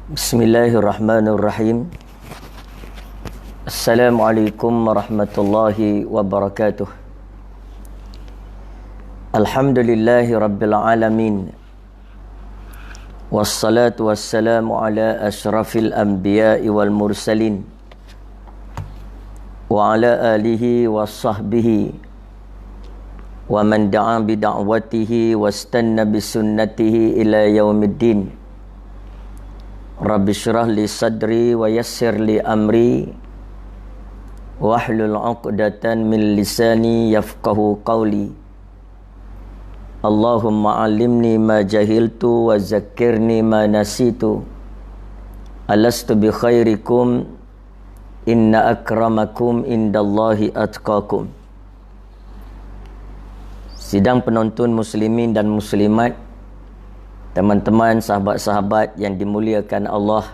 Bismillahirrahmanirrahim. Assalamualaikum warahmatullahi wabarakatuh. Alhamdulillahi rabbil alamin. Wassalatu wassalamu ala asyrafil anbiya'i wal mursalin wa ala alihi wa sahbihi wa man da'a bi da'watihi wastanna bi sunnatihi ila yaumiddin. Rabbi syrah li sadri wa yassir li amri wahlul 'uqdatan min lisani yafqahu qawli. Allahumma 'allimni ma jahiltu wa zakkirni ma nasitu. Alastu bi khairikum inna akramakum indallahi atqakum. Sidang penonton muslimin dan muslimat, teman-teman, sahabat-sahabat yang dimuliakan Allah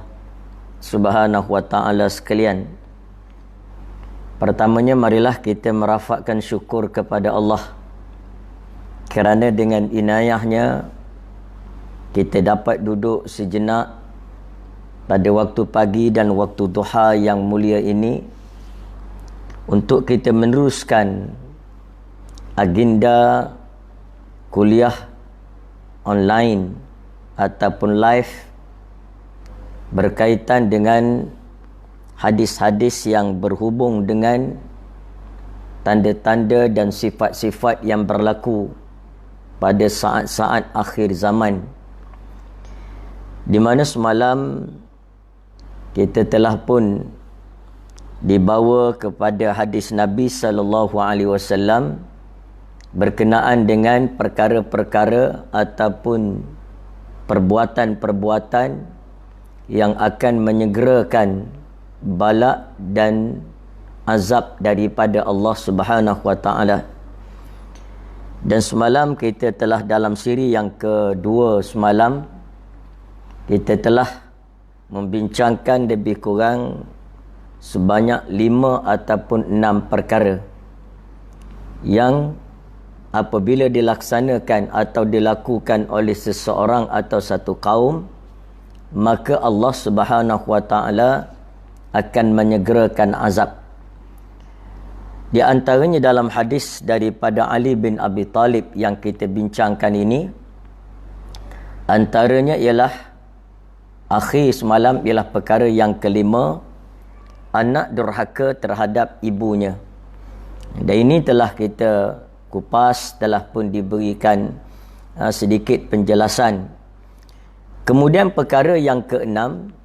Subhanahu wa ta'ala sekalian. Pertamanya, marilah kita merafakkan syukur kepada Allah kerana dengan inayahnya kita dapat duduk sejenak pada waktu pagi dan waktu duha yang mulia ini untuk kita meneruskan agenda kuliah online ataupun live berkaitan dengan hadis-hadis yang berhubung dengan tanda-tanda dan sifat-sifat yang berlaku pada saat-saat akhir zaman, di mana semalam kita telah pun dibawa kepada hadis Nabi SAW berkenaan dengan perkara-perkara ataupun perbuatan-perbuatan yang akan menyegerakan bala dan azab daripada Allah Subhanahu wa ta'ala. Dan semalam kita telah dalam siri yang kedua semalam, kita telah membincangkan lebih kurang sebanyak 5 ataupun 6 perkara yang apabila dilaksanakan atau dilakukan oleh seseorang atau satu kaum, maka Allah Subhanahu wa ta'ala akan menyegerakan azab. Di antaranya dalam hadis daripada Ali bin Abi Talib yang kita bincangkan ini, antaranya ialah akhir semalam ialah perkara yang kelima, anak durhaka terhadap ibunya. Dan ini telah kita kupas, telah pun diberikan sedikit penjelasan. Kemudian perkara yang keenam,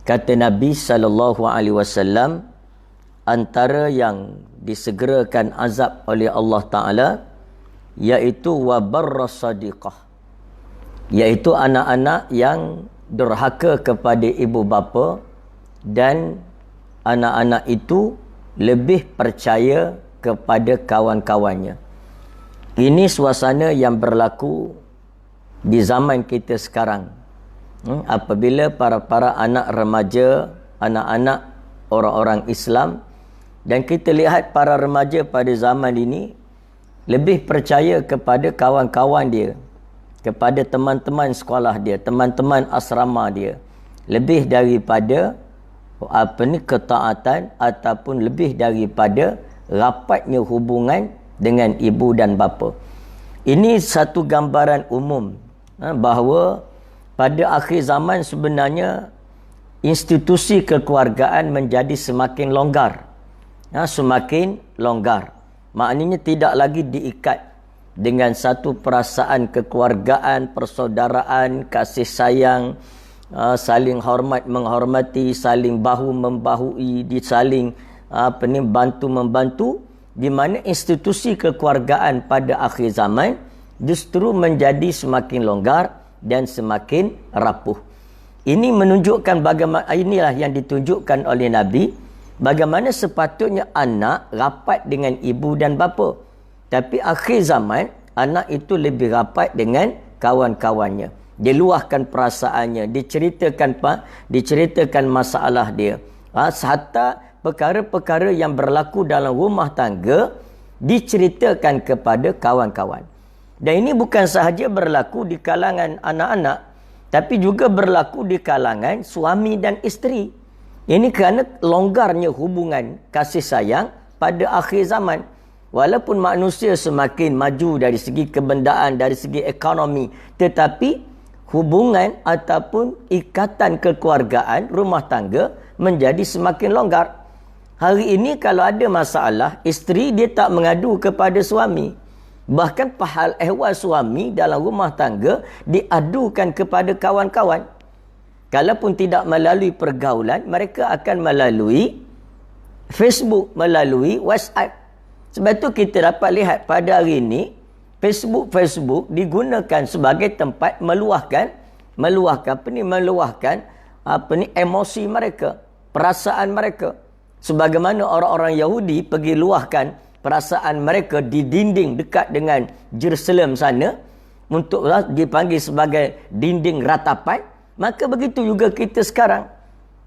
kata Nabi SAW, antara yang disegerakan azab oleh Allah Ta'ala iaitu wabarras sadiqah, iaitu anak-anak yang durhaka kepada ibu bapa dan anak-anak itu lebih percaya kepada kawan-kawannya. Ini suasana yang berlaku di zaman kita sekarang. Apabila para anak remaja, anak-anak orang-orang Islam, dan kita lihat para remaja pada zaman ini lebih percaya kepada kawan-kawan dia, kepada teman-teman sekolah dia, teman-teman asrama dia, lebih daripada ketaatan ataupun lebih daripada rapatnya hubungan dengan ibu dan bapa. Ini satu gambaran umum bahawa pada akhir zaman sebenarnya institusi kekeluargaan menjadi semakin longgar. Semakin longgar. Maknanya tidak lagi diikat dengan satu perasaan kekeluargaan, persaudaraan, kasih sayang, saling hormat menghormati, saling bahu membahui, saling bantu-membantu, di mana institusi kekeluargaan pada akhir zaman justru menjadi semakin longgar dan semakin rapuh. Ini menunjukkan bagaimana, inilah yang ditunjukkan oleh Nabi, bagaimana sepatutnya anak rapat dengan ibu dan bapa. Tapi akhir zaman, anak itu lebih rapat dengan kawan-kawannya. Dia luahkan perasaannya, diceritakan masalah dia. Hatta perkara-perkara yang berlaku dalam rumah tangga diceritakan kepada kawan-kawan. Dan ini bukan sahaja berlaku di kalangan anak-anak, tapi juga berlaku di kalangan suami dan isteri. Ini kerana longgarnya hubungan kasih sayang pada akhir zaman. Walaupun manusia semakin maju dari segi kebendaan, dari segi ekonomi, tetapi hubungan ataupun ikatan kekeluargaan rumah tangga menjadi semakin longgar. Hari ini kalau ada masalah, isteri dia tak mengadu kepada suami. Bahkan hal ehwal suami dalam rumah tangga diadukan kepada kawan-kawan. Kalaupun tidak melalui pergaulan, mereka akan melalui Facebook, melalui WhatsApp. Sebab itu kita dapat lihat pada hari ini, Facebook digunakan sebagai tempat meluahkan emosi mereka, perasaan mereka. Sebagaimana orang-orang Yahudi pergi luahkan perasaan mereka di dinding dekat dengan Jerusalem sana, untuk dipanggil sebagai dinding ratapan. Maka begitu juga kita sekarang.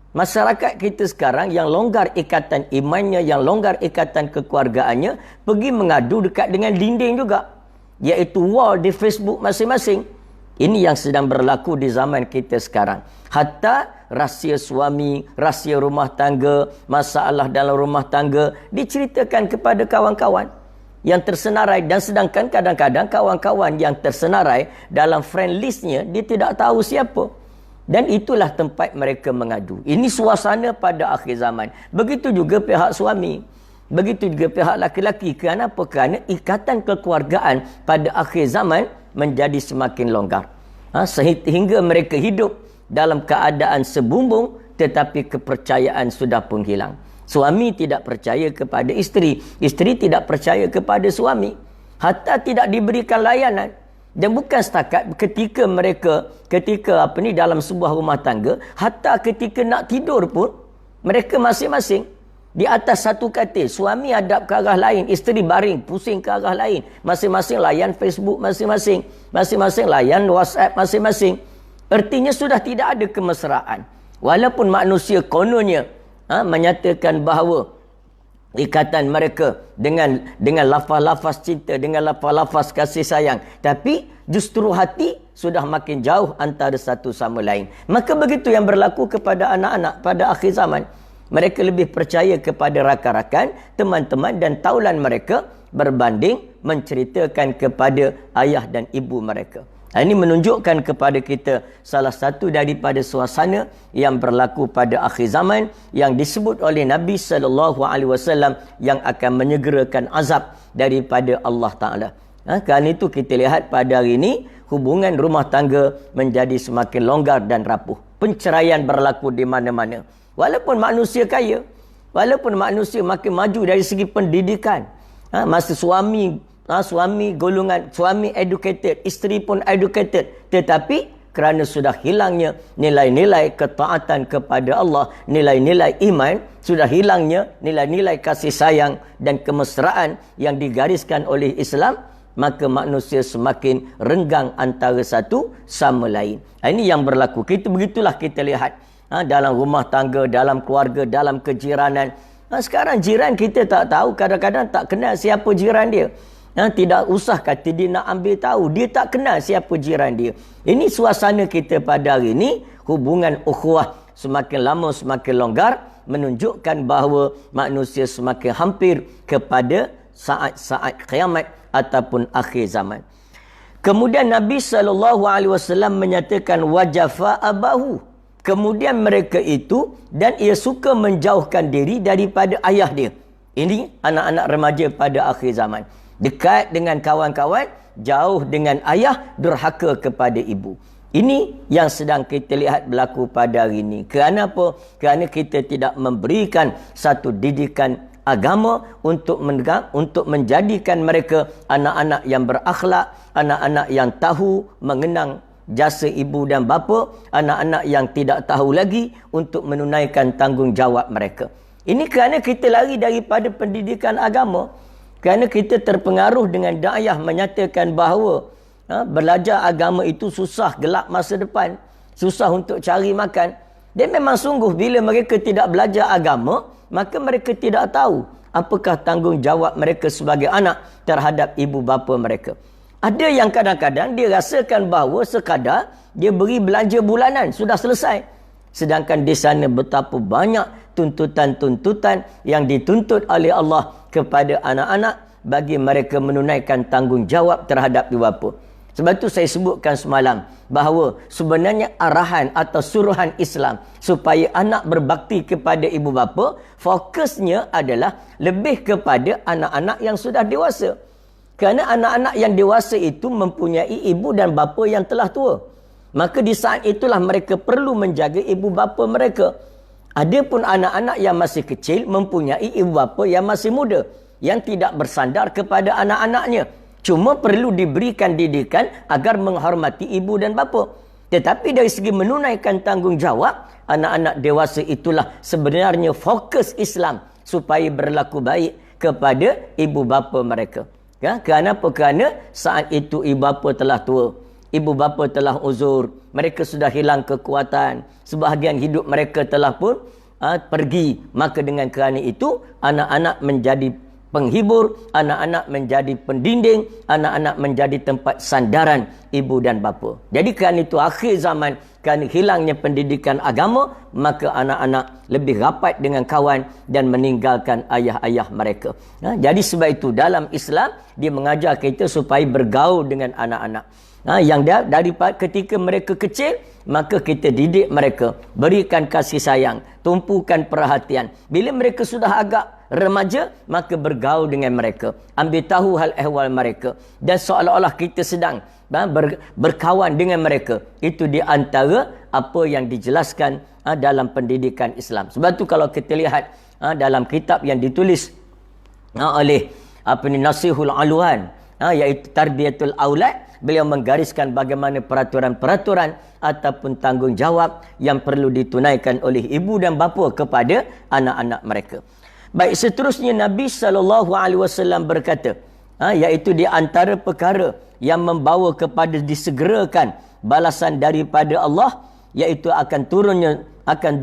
Masyarakat kita sekarang yang longgar ikatan imannya, yang longgar ikatan kekeluargaannya, pergi mengadu dekat dengan dinding juga, iaitu wall di Facebook masing-masing. Ini yang sedang berlaku di zaman kita sekarang. Hatta rahsia suami, rahsia rumah tangga, masalah dalam rumah tangga diceritakan kepada kawan-kawan yang tersenarai. Dan sedangkan kadang-kadang kawan-kawan yang tersenarai dalam friend listnya, dia tidak tahu siapa. Dan itulah tempat mereka mengadu. Ini suasana pada akhir zaman. Begitu juga pihak suami. Begitu juga pihak laki-laki. Kenapa? Kerana ikatan kekeluargaan pada akhir zaman menjadi semakin longgar. Sehingga mereka hidup dalam keadaan sebumbung, tetapi kepercayaan sudah pun hilang. Suami tidak percaya kepada isteri. Isteri tidak percaya kepada suami. Hatta tidak diberikan layanan. Dan bukan setakat ketika dalam sebuah rumah tangga, hatta ketika nak tidur pun, mereka masing-masing di atas satu katil. Suami hadap ke arah lain, isteri baring pusing ke arah lain. Masing-masing layan Facebook masing-masing. Masing-masing layan WhatsApp masing-masing. Artinya sudah tidak ada kemesraan. Walaupun manusia kononnya menyatakan bahawa ikatan mereka dengan lafaz-lafaz cinta, dengan lafaz-lafaz kasih sayang, tapi justru hati sudah makin jauh antara satu sama lain. Maka begitu yang berlaku kepada anak-anak pada akhir zaman. Mereka lebih percaya kepada rakan-rakan, teman-teman dan taulan mereka berbanding menceritakan kepada ayah dan ibu mereka. Ini menunjukkan kepada kita salah satu daripada suasana yang berlaku pada akhir zaman yang disebut oleh Nabi SAW yang akan menyegerakan azab daripada Allah Ta'ala. Kerana itu kita lihat pada hari ini hubungan rumah tangga menjadi semakin longgar dan rapuh. Penceraian berlaku di mana-mana. Walaupun manusia kaya, walaupun manusia makin maju dari segi pendidikan, masa suami educated, isteri pun educated, tetapi kerana sudah hilangnya nilai-nilai ketaatan kepada Allah, nilai-nilai iman, sudah hilangnya nilai-nilai kasih sayang dan kemesraan yang digariskan oleh Islam, maka manusia semakin renggang antara satu sama lain. Ini yang berlaku. Begitulah kita lihat dalam rumah tangga, dalam keluarga, dalam kejiranan. Sekarang jiran kita tak tahu, kadang-kadang tak kenal siapa jiran dia. Tidak usah kata dia nak ambil tahu, dia tak kenal siapa jiran dia. Ini suasana kita pada hari ini. Hubungan ukhuwah semakin lama semakin longgar, menunjukkan bahawa manusia semakin hampir kepada saat-saat kiamat ataupun akhir zaman. Kemudian Nabi SAW menyatakan wajafa abahu. Kemudian mereka itu, dan ia suka menjauhkan diri daripada ayah dia. Ini anak-anak remaja pada akhir zaman. Dekat dengan kawan-kawan, jauh dengan ayah, durhaka kepada ibu. Ini yang sedang kita lihat berlaku pada hari ini. Kerana apa? Kerana kita tidak memberikan satu didikan agama untuk menjadikan mereka anak-anak yang berakhlak, anak-anak yang tahu mengenang jasa ibu dan bapa, anak-anak yang tidak tahu lagi untuk menunaikan tanggungjawab mereka. Ini kerana kita lari daripada pendidikan agama. Kerana kita terpengaruh dengan da'iyah menyatakan bahawa belajar agama itu susah, gelap masa depan, susah untuk cari makan. Dan memang sungguh bila mereka tidak belajar agama, maka mereka tidak tahu apakah tanggungjawab mereka sebagai anak terhadap ibu bapa mereka. Ada yang kadang-kadang dia rasakan bahawa sekadar dia beri belanja bulanan sudah selesai. Sedangkan di sana betapa banyak tuntutan-tuntutan yang dituntut oleh Allah kepada anak-anak bagi mereka menunaikan tanggungjawab terhadap ibu bapa. Sebab itu saya sebutkan semalam bahawa sebenarnya arahan atau suruhan Islam supaya anak berbakti kepada ibu bapa, fokusnya adalah lebih kepada anak-anak yang sudah dewasa. Kerana anak-anak yang dewasa itu mempunyai ibu dan bapa yang telah tua. Maka di saat itulah mereka perlu menjaga ibu bapa mereka. Adapun anak-anak yang masih kecil mempunyai ibu bapa yang masih muda, yang tidak bersandar kepada anak-anaknya. Cuma perlu diberikan didikan agar menghormati ibu dan bapa. Tetapi dari segi menunaikan tanggungjawab, anak-anak dewasa itulah sebenarnya fokus Islam supaya berlaku baik kepada ibu bapa mereka. Ya, kenapa? Kerana saat itu ibu bapa telah tua. Ibu bapa telah uzur. Mereka sudah hilang kekuatan. Sebahagian hidup mereka telah pun pergi. Maka dengan kerana itu, anak-anak menjadi penghibur, anak-anak menjadi pendinding, anak-anak menjadi tempat sandaran ibu dan bapa. Jadi kerana itu akhir zaman, kerana hilangnya pendidikan agama, maka anak-anak lebih rapat dengan kawan dan meninggalkan ayah-ayah mereka. Jadi sebab itu dalam Islam, dia mengajar kita supaya bergaul dengan anak-anak. Yang daripada ketika mereka kecil, maka kita didik mereka, berikan kasih sayang, tumpukan perhatian. Bila mereka sudah agak remaja, maka bergaul dengan mereka, ambil tahu hal ehwal mereka, dan seolah-olah kita sedang berkawan dengan mereka. Itu di antara apa yang dijelaskan dalam pendidikan Islam. Sebab tu kalau kita lihat dalam kitab yang ditulis oleh Nasihul Aluan, iaitu Tarbiyatul Aulad, beliau menggariskan bagaimana peraturan-peraturan ataupun tanggungjawab yang perlu ditunaikan oleh ibu dan bapa kepada anak-anak mereka. Baik, seterusnya Nabi SAW berkata, iaitu di antara perkara yang membawa kepada disegerakan balasan daripada Allah, iaitu akan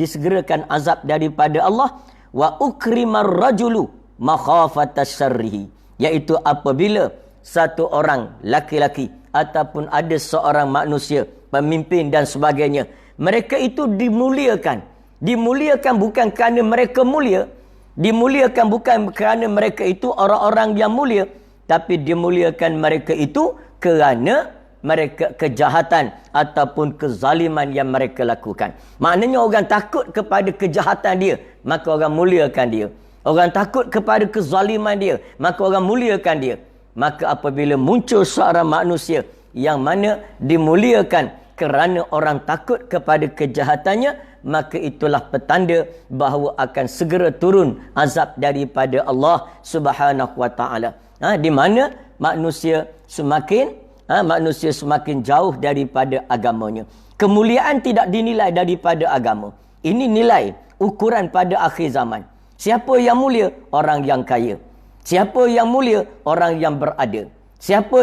disegerakan azab daripada Allah, wa ukrimar rajulu makhafatas syarrihi, iaitu apabila satu orang laki-laki ataupun ada seorang manusia, pemimpin dan sebagainya, mereka itu dimuliakan. Dimuliakan bukan kerana mereka mulia, dimuliakan bukan kerana mereka itu orang-orang yang mulia, tapi dimuliakan mereka itu kerana mereka kejahatan ataupun kezaliman yang mereka lakukan. Maknanya orang takut kepada kejahatan dia, maka orang muliakan dia. Orang takut kepada kezaliman dia, maka orang muliakan dia. Maka apabila muncul seorang manusia yang mana dimuliakan kerana orang takut kepada kejahatannya, maka itulah petanda bahawa akan segera turun azab daripada Allah Subhanahu wa taala. Di mana manusia semakin jauh daripada agamanya. Kemuliaan tidak dinilai daripada agama. Ini nilai ukuran pada akhir zaman. Siapa yang mulia? Orang yang kaya. Siapa yang mulia? Orang yang berada. Siapa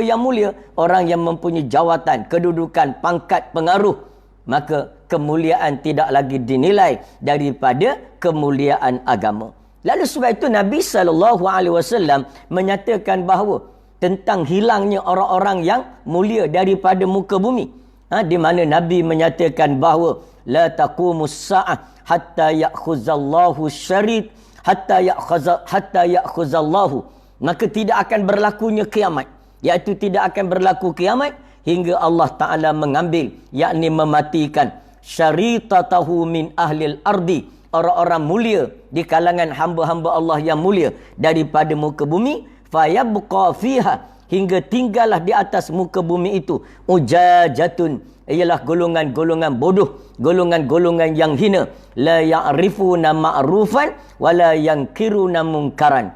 yang mulia? Orang yang mempunyai jawatan, kedudukan, pangkat, pengaruh. Maka kemuliaan tidak lagi dinilai daripada kemuliaan agama. Lalu sebab itu Nabi SAW menyatakan bahawa tentang hilangnya orang-orang yang mulia daripada muka bumi. Di mana Nabi menyatakan bahawa la taqumus sa'ah hatta ya'khuzallahu syarid hatta ya'khuzallahu, maka tidak akan berlakunya kiamat, iaitu tidak akan berlaku kiamat hingga Allah Ta'ala mengambil, yakni mematikan syaritatahu min ahlil ardi, orang-orang mulia di kalangan hamba-hamba Allah yang mulia daripada muka bumi, fayabqa fiha, hingga tinggallah di atas muka bumi itu ujajatun, ialah golongan-golongan bodoh, golongan-golongan yang hina, la ya'rifuna ma'rufan wa la yankiruna mungkaran.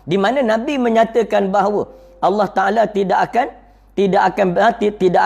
Di mana Nabi menyatakan bahawa Allah Taala tidak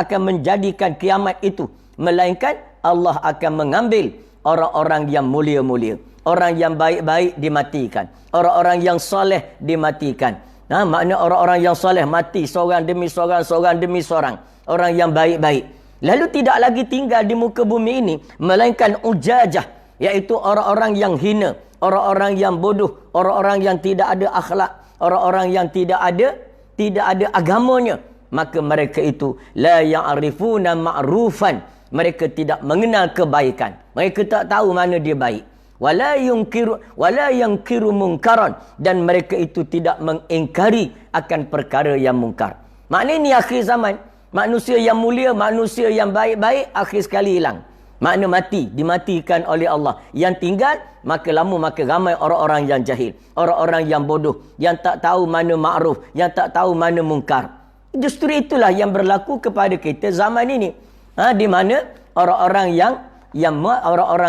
akan menjadikan kiamat itu, melainkan Allah akan mengambil orang-orang yang mulia-mulia, orang yang baik-baik dimatikan, orang-orang yang soleh dimatikan. Makna orang-orang yang soleh mati seorang demi seorang, seorang demi seorang, orang yang baik-baik. Lalu tidak lagi tinggal di muka bumi ini, melainkan ujajah, iaitu orang-orang yang hina, orang-orang yang bodoh, orang-orang yang tidak ada akhlak, orang-orang yang tidak ada tidak ada agamanya, maka mereka itu la ya'rifuna ma'rufan, mereka tidak mengenal kebaikan, mereka tak tahu mana dia baik. Wala yunkiru munkaran, dan mereka itu tidak mengingkari akan perkara yang mungkar. Maknanya ni akhir zaman, manusia yang mulia, manusia yang baik-baik akhir sekali hilang. Makna mati, dimatikan oleh Allah. Yang tinggal, maka lama maka ramai orang-orang yang jahil, orang-orang yang bodoh, yang tak tahu mana ma'ruf, yang tak tahu mana mungkar. Justru itulah yang berlaku kepada kita zaman ini. Di mana orang-orang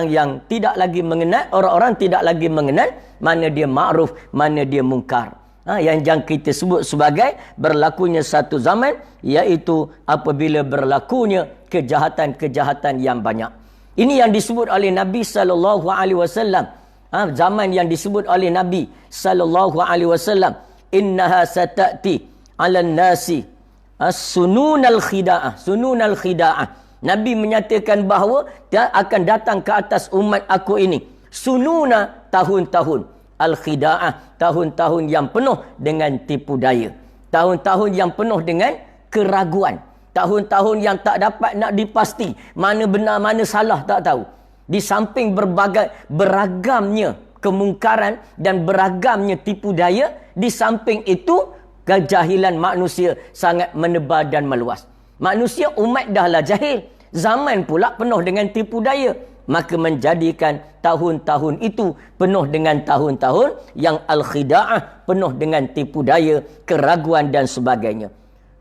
yang tidak lagi mengenal, orang-orang tidak lagi mengenal mana dia ma'ruf, mana dia mungkar. Yang kita sebut sebagai berlakunya satu zaman, iaitu apabila berlakunya kejahatan-kejahatan yang banyak. Ini yang disebut oleh Nabi sallallahu alaihi wasallam. Zaman yang disebut oleh Nabi sallallahu alaihi wasallam, innaha satati 'alan nasi as-sununal khida'ah, sununal khida'ah. Nabi menyatakan bahawa dia akan datang ke atas umat aku ini sununa, tahun-tahun al-khida'ah, tahun-tahun yang penuh dengan tipu daya, tahun-tahun yang penuh dengan keraguan, tahun-tahun yang tak dapat nak dipasti mana benar mana salah, tak tahu. Di samping beragamnya kemungkaran dan beragamnya tipu daya, di samping itu kejahilan manusia sangat menebar dan meluas. Manusia umat dahlah jahil, zaman pula penuh dengan tipu daya, maka menjadikan tahun-tahun itu penuh dengan tahun-tahun yang al-khida'ah, penuh dengan tipu daya, keraguan dan sebagainya.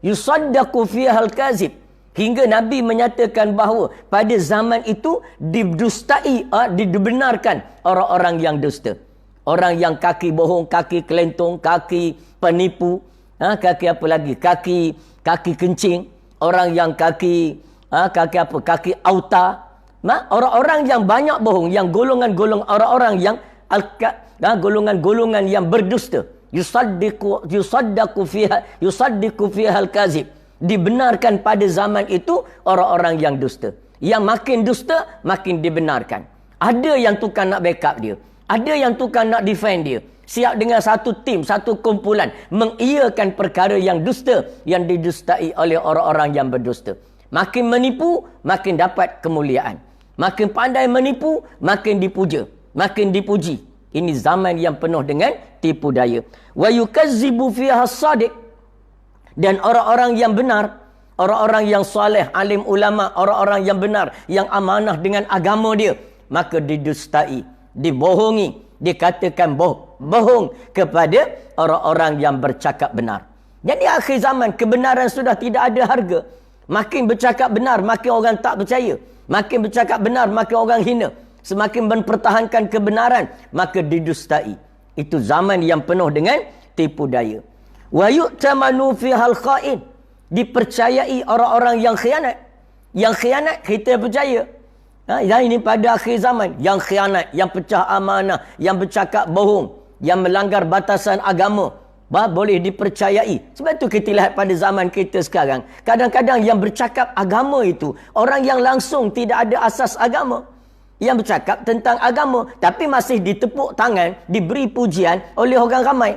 Yusaddaqu fiha al-kazib, hingga Nabi menyatakan bahawa pada zaman itu didustai, dibenarkan orang-orang yang dusta. Orang yang kaki bohong, kaki kelentong, kaki penipu, kaki apa lagi? Kaki kencing, orang yang kaki auta. Orang-orang yang banyak bohong, yang golongan-golongan orang-orang yang golongan-golongan yang berdusta. Yusaddaqu fiha al-kazib. Dibenarkan pada zaman itu orang-orang yang dusta. Yang makin dusta, makin dibenarkan. Ada yang tukang nak backup dia, ada yang tukang nak defend dia, siap dengan satu tim, satu kumpulan mengiyakan perkara yang dusta, yang didustai oleh orang-orang yang berdusta. Makin menipu, makin dapat kemuliaan. Makin pandai menipu, makin dipuja, makin dipuji. Ini zaman yang penuh dengan tipu daya. Wa yukazzibu fiha as-sadiq, dan orang-orang yang benar, orang-orang yang soleh, alim ulama, orang-orang yang benar, yang amanah dengan agama dia, maka didustai, dibohongi, dikatakan bohong kepada orang-orang yang bercakap benar. Jadi akhir zaman kebenaran sudah tidak ada harga. Makin bercakap benar, makin orang tak percaya. Makin bercakap benar, makin orang hina. Semakin mempertahankan kebenaran, maka didustai. Itu zaman yang penuh dengan tipu daya. Wa yu'tamanu fihal kha'in, dipercayai orang-orang yang khianat. Yang khianat kita percaya. Yang ini pada akhir zaman, yang khianat, yang pecah amanah, yang bercakap bohong, yang melanggar batasan agama, boleh dipercayai. Sebab itu kita lihat pada zaman kita sekarang, kadang-kadang yang bercakap agama itu orang yang langsung tidak ada asas agama, yang bercakap tentang agama tapi masih ditepuk tangan, diberi pujian oleh orang ramai.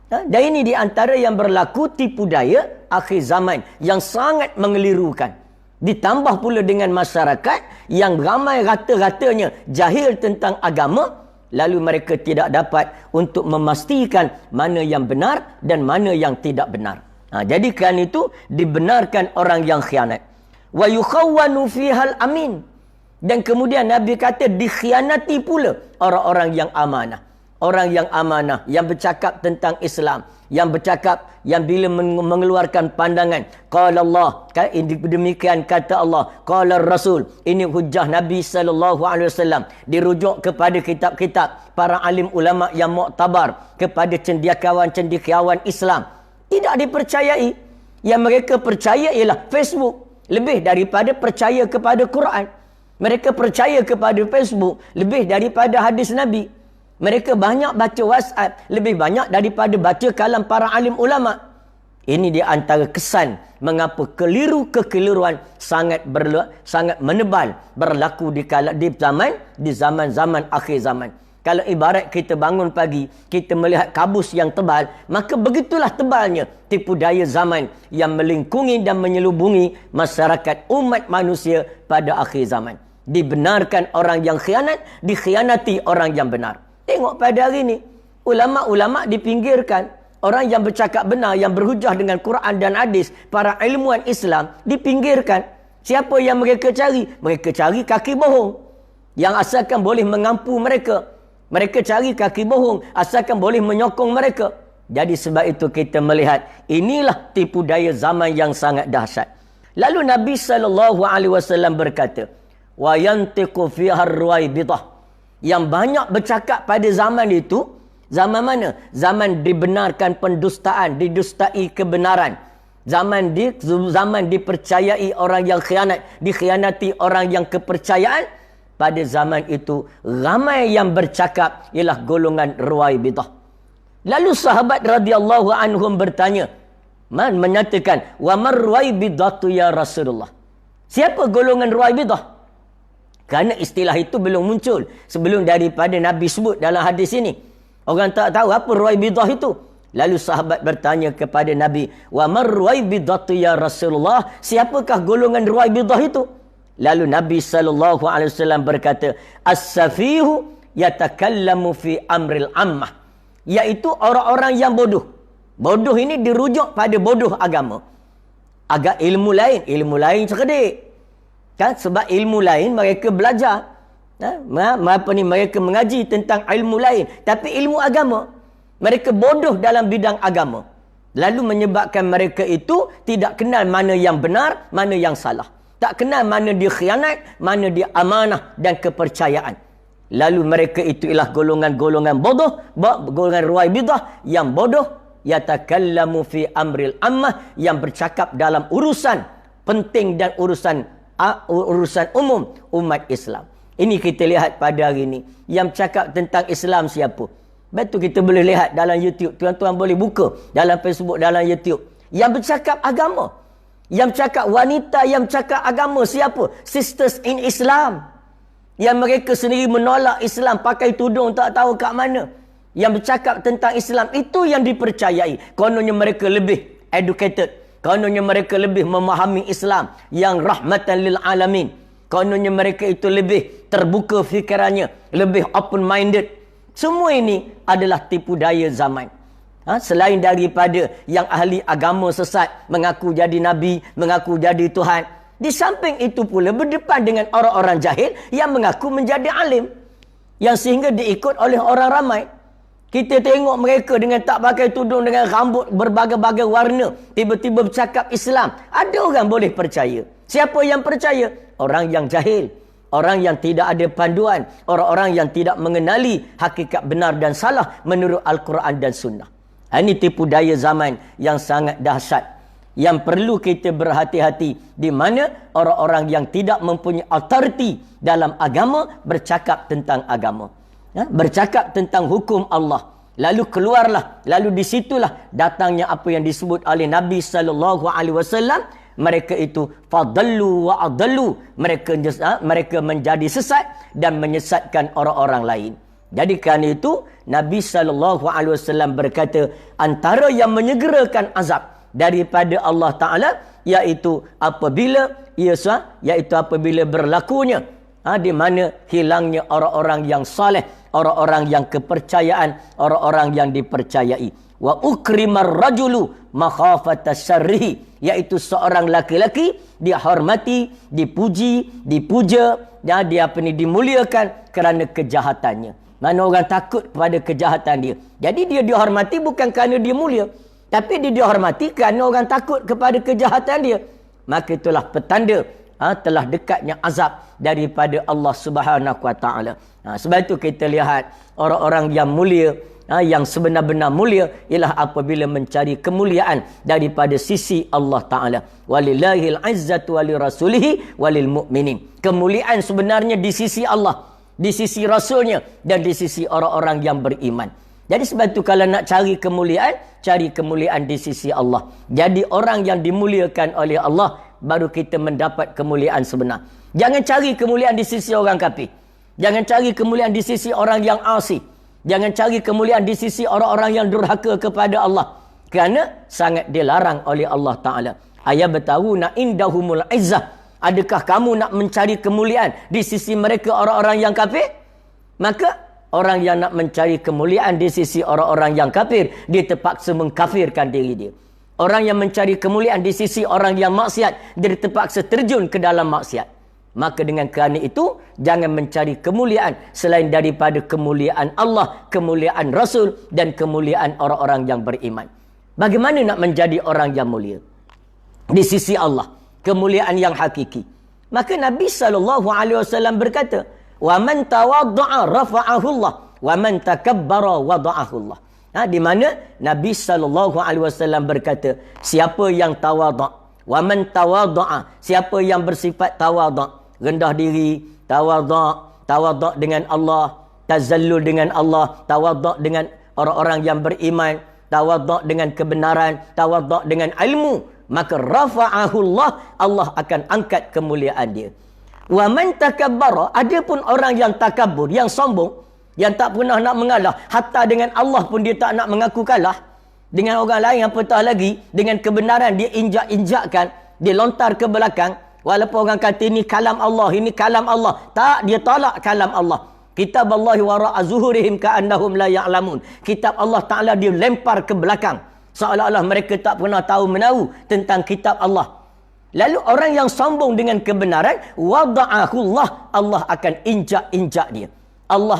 Dan ini di antara yang berlaku tipu daya akhir zaman yang sangat mengelirukan. Ditambah pula dengan masyarakat yang ramai rata-ratanya jahil tentang agama, lalu mereka tidak dapat untuk memastikan mana yang benar dan mana yang tidak benar. Jadi kerana itu dibenarkan orang yang khianat. Wa yukhawwanu fihal amin, dan kemudian Nabi kata dikhianati pula orang-orang yang amanah. Orang yang amanah, yang bercakap tentang Islam, yang bercakap, yang bila mengeluarkan pandangan, qala Allah, demikian kata Allah, qala Rasul, ini hujah Nabi SAW, dirujuk kepada kitab-kitab para alim ulama yang muktabar, kepada cendekiawan-cendekiawan Islam. Tidak dipercayai. Yang mereka percaya ialah Facebook, lebih daripada percaya kepada Quran. Mereka percaya kepada Facebook lebih daripada hadis Nabi. Mereka banyak baca WhatsApp lebih banyak daripada baca kalam para alim ulama. Ini di antara kesan mengapa kekeliruan sangat menebal berlaku di zaman-zaman akhir zaman. Kalau ibarat kita bangun pagi, kita melihat kabus yang tebal, maka begitulah tebalnya tipu daya zaman yang melingkungi dan menyelubungi masyarakat umat manusia pada akhir zaman. Dibenarkan orang yang khianat, dikhianati orang yang benar. Tengok pada hari ini, ulama-ulama dipinggirkan. Orang yang bercakap benar, yang berhujah dengan Quran dan hadis, para ilmuwan Islam dipinggirkan. Siapa yang mereka cari? Mereka cari kaki bohong yang asalkan boleh mengampu mereka. Mereka cari kaki bohong asalkan boleh menyokong mereka. Jadi sebab itu kita melihat inilah tipu daya zaman yang sangat dahsyat. Lalu Nabi SAW berkata, wa yantiqu fiha ar-ruwaibidah. Yang banyak bercakap pada zaman itu, zaman mana? Zaman dibenarkan pendustaan, didustai kebenaran. Zaman dipercayai orang yang khianat, dikhianati orang yang kepercayaan. Pada zaman itu, ramai yang bercakap ialah golongan Ruwaibidah. Lalu sahabat radhiyallahu anhum bertanya, menyatakan, wa mar Ruwaibidatu ya Rasulullah. Siapa golongan Ruwaibidah? Kerana istilah itu belum muncul sebelum daripada Nabi sebut dalam hadis ini. Orang tak tahu apa Ruwaibidah itu. Lalu sahabat bertanya kepada Nabi, wa mar Ruwaibidatu ya Rasulullah. Siapakah golongan Ruwaibidah itu? Lalu Nabi SAW berkata, as-safihu yatakallamu fi amril ammah. Iaitu orang-orang yang bodoh. Bodoh ini dirujuk pada bodoh agama. Agak ilmu lain cerdik. Kan? Sebab ilmu lain mereka belajar. Mereka mengaji tentang ilmu lain. Tapi ilmu agama, mereka bodoh dalam bidang agama. Lalu menyebabkan mereka itu tidak kenal mana yang benar, mana yang salah. Tak kenal mana dia khianat, mana dia amanah dan kepercayaan. Lalu mereka itu ialah golongan-golongan bodoh, golongan Ruwaibidah yang bodoh, yatakallamu fi amril ammah, yang bercakap dalam urusan penting dan urusan umum umat Islam. Ini kita lihat pada hari ini. Yang cakap tentang Islam siapa? Betul, kita boleh lihat dalam YouTube. Tuan-tuan boleh buka dalam Facebook, dalam YouTube. Yang bercakap agama. Yang cakap wanita, yang cakap agama siapa? Sisters in Islam. Yang mereka sendiri menolak Islam, pakai tudung tak tahu kat mana. Yang bercakap tentang Islam, itu yang dipercayai. Kononnya mereka lebih educated. Kononnya mereka lebih memahami Islam yang rahmatan lil alamin. Kononnya mereka itu lebih terbuka fikirannya, lebih open-minded. Semua ini adalah tipu daya zaman. Selain daripada yang ahli agama sesat, mengaku jadi Nabi, mengaku jadi Tuhan. Di samping itu pula berdepan dengan orang-orang jahil yang mengaku menjadi alim. Yang sehingga diikut oleh orang ramai. Kita tengok mereka dengan tak pakai tudung, dengan rambut berbagai-bagai warna, tiba-tiba bercakap Islam. Ada orang boleh percaya. Siapa yang percaya? Orang yang jahil. Orang yang tidak ada panduan. Orang-orang yang tidak mengenali hakikat benar dan salah menurut Al-Quran dan Sunnah. Ini tipu daya zaman yang sangat dahsyat. Yang perlu kita berhati-hati. Di mana orang-orang yang tidak mempunyai authority dalam agama bercakap tentang agama. Bercakap tentang hukum Allah. Lalu keluarlah. Lalu disitulah datangnya apa yang disebut oleh Nabi SAW. Mereka itu fadallu wa adallu. Mereka menjadi sesat dan menyesatkan orang-orang lain. Jadi kerana itu Nabi SAW berkata, antara yang menyegerakan azab daripada Allah Ta'ala iaitu apabila berlakunya di mana hilangnya orang-orang yang saleh, orang-orang yang kepercayaan, orang-orang yang dipercayai. Wa ukrimar rajulu makhafata syarrihi, iaitu seorang laki-laki dihormati, dipuji, dipuja, dan dimuliakan kerana kejahatannya. Mana orang takut pada kejahatan dia. Jadi dia dihormati bukan kerana dia mulia, tapi dia dihormati kerana orang takut kepada kejahatan dia. Maka itulah petanda telah dekatnya azab daripada Allah Subhanahu Wa Taala. Sebab itu kita lihat orang-orang yang mulia, yang sebenar-benar mulia ialah apabila mencari kemuliaan daripada sisi Allah Ta'ala. Walillahil izzatu walirasulihi walil mu'minin. Kemuliaan sebenarnya di sisi Allah, di sisi Rasulnya, dan di sisi orang-orang yang beriman. Jadi sebab itu kalau nak cari kemuliaan di sisi Allah. Jadi orang yang dimuliakan oleh Allah, baru kita mendapat kemuliaan sebenar. Jangan cari kemuliaan di sisi orang kafir. Jangan cari kemuliaan di sisi orang yang asi. Jangan cari kemuliaan di sisi orang-orang yang durhaka kepada Allah. Kerana sangat dilarang oleh Allah Ta'ala. Ayat bertahu nak indahumul izzah. Adakah kamu nak mencari kemuliaan di sisi mereka orang-orang yang kafir? Maka orang yang nak mencari kemuliaan di sisi orang-orang yang kafir, dia terpaksa mengkafirkan diri dia. Orang yang mencari kemuliaan di sisi orang yang maksiat, dia terpaksa terjun ke dalam maksiat. Maka dengan kerana itu, jangan mencari kemuliaan selain daripada kemuliaan Allah, kemuliaan Rasul dan kemuliaan orang-orang yang beriman. Bagaimana nak menjadi orang yang mulia? Di sisi Allah, kemuliaan yang hakiki. Maka Nabi SAW berkata, "Wa man tawadda'a rafa'ahu Allah, wa man takabbara wada'ahu Allah." Di mana Nabi SAW berkata, siapa yang tawadda', wa man tawadda'a, siapa yang bersifat tawadda', rendah diri, tawadda' dengan Allah, tazallul dengan Allah, tawadda' dengan orang-orang yang beriman, tawadda' dengan kebenaran, tawadda' dengan ilmu, maka rafa'ahu Allah, Allah akan angkat kemuliaan dia. Wa man takabbara, adapun orang yang takabur, yang sombong, yang tak pernah nak mengalah, hatta dengan Allah pun dia tak nak mengaku kalah, dengan orang lain apatah lagi, dengan kebenaran dia injak-injakkan, dia lontar ke belakang. Walaupun orang kata ini kalam Allah, ini kalam Allah, tak, dia tolak kalam Allah. Kitab Allah wara'a zuhurihim ka'annahum la ya'lamun. Kitab Allah Ta'ala dia lempar ke belakang, seolah-olah mereka tak pernah tahu menahu tentang kitab Allah. Lalu orang yang sombong dengan kebenaran, wada'ahu Allah, Allah akan injak-injak dia. Allah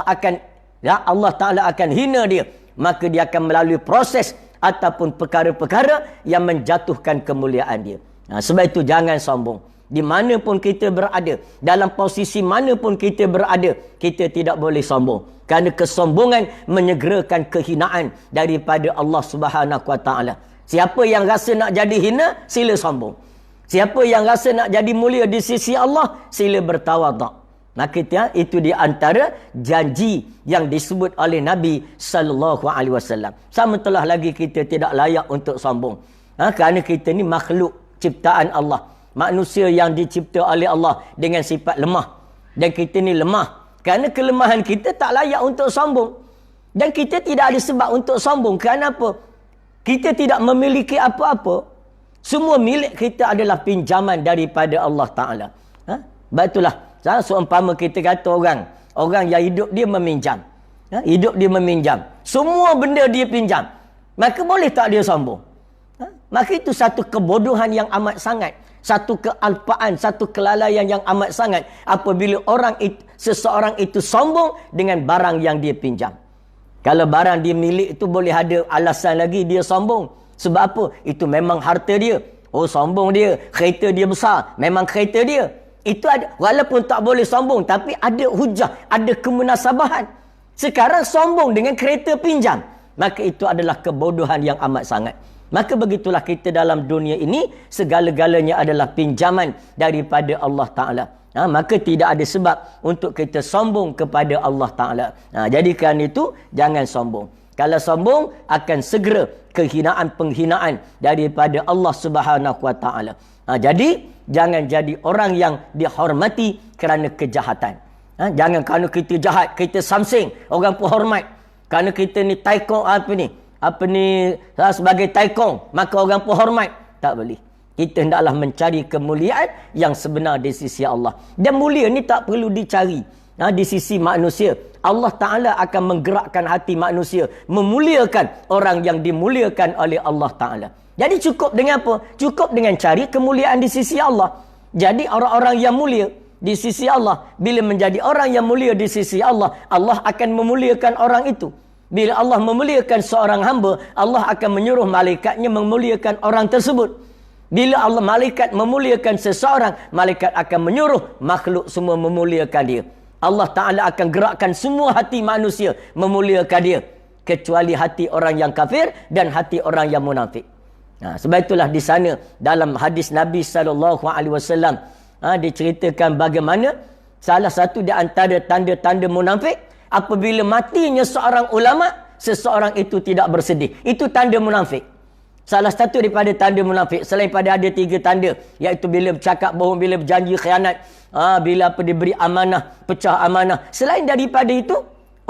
Ta'ala akan hina dia. Maka dia akan melalui proses ataupun perkara-perkara yang menjatuhkan kemuliaan dia. Sebab itu jangan sombong. Di mana pun kita berada, dalam posisi mana pun kita berada, kita tidak boleh sombong. Kerana kesombongan menyegerakan kehinaan daripada Allah Subhanahu Wa Taala. Siapa yang rasa nak jadi hina, sila sombong. Siapa yang rasa nak jadi mulia di sisi Allah, sila bertawaduk. Maka itu di antara janji yang disebut oleh Nabi sallallahu alaihi wasallam. Sama telah lagi kita tidak layak untuk sombong. Kerana kita ni makhluk ciptaan Allah. Manusia yang dicipta oleh Allah dengan sifat lemah. Dan kita ni lemah. Kerana kelemahan kita tak layak untuk sombong. Dan kita tidak ada sebab untuk sombong. Kerana apa? Kita tidak memiliki apa-apa. Semua milik kita adalah pinjaman daripada Allah Ta'ala. Betulah. Seumpama kita kata orang yang hidup dia meminjam. Hidup dia meminjam. Semua benda dia pinjam. Maka boleh tak dia sombong? Maka itu satu kebodohan yang amat sangat. Satu kealpaan, satu kelalaian yang amat sangat apabila seseorang itu sombong dengan barang yang dia pinjam. Kalau barang dia milik itu boleh ada alasan lagi dia sombong. Sebab apa? Itu memang harta dia. Oh, sombong dia. Kereta dia besar. Memang kereta dia. Itu ada, walaupun tak boleh sombong, tapi ada hujah, ada kemunasabahan. Sekarang sombong dengan kereta pinjam. Maka itu adalah kebodohan yang amat sangat. Maka begitulah kita dalam dunia ini, segala-galanya adalah pinjaman daripada Allah Ta'ala. Maka tidak ada sebab untuk kita sombong kepada Allah Ta'ala. Jadi kerana itu, jangan sombong. Kalau sombong, akan segera kehinaan-penghinaan daripada Allah Subhanahu Wa Ta'ala. Jadi, jangan jadi orang yang dihormati kerana kejahatan. Jangan kerana kita jahat, kita samsing, orang pun hormat. Kerana kita ni taikong sebagai taikong, maka orang pun hormat. Tak boleh. Kita hendaklah mencari kemuliaan yang sebenar di sisi Allah. Dan mulia ni tak perlu dicari di sisi manusia. Allah Ta'ala akan menggerakkan hati manusia, memuliakan orang yang dimuliakan oleh Allah Ta'ala. Jadi cukup dengan apa? Cukup dengan cari kemuliaan di sisi Allah. Jadi orang-orang yang mulia di sisi Allah, bila menjadi orang yang mulia di sisi Allah, Allah akan memuliakan orang itu. Bila Allah memuliakan seorang hamba, Allah akan menyuruh malaikatnya memuliakan orang tersebut. Bila Allah malaikat memuliakan seseorang, malaikat akan menyuruh makhluk semua memuliakan dia. Allah Ta'ala akan gerakkan semua hati manusia memuliakan dia, kecuali hati orang yang kafir dan hati orang yang munafik. Sebab itulah di sana dalam hadis Nabi SAW diceritakan bagaimana salah satu di antara tanda-tanda munafik, apabila matinya seorang ulama, seseorang itu tidak bersedih. Itu tanda munafik. Salah satu daripada tanda munafik, selain pada ada 3 tanda, iaitu bila bercakap bohong, bila berjanji khianat, bila diberi amanah, pecah amanah. Selain daripada itu,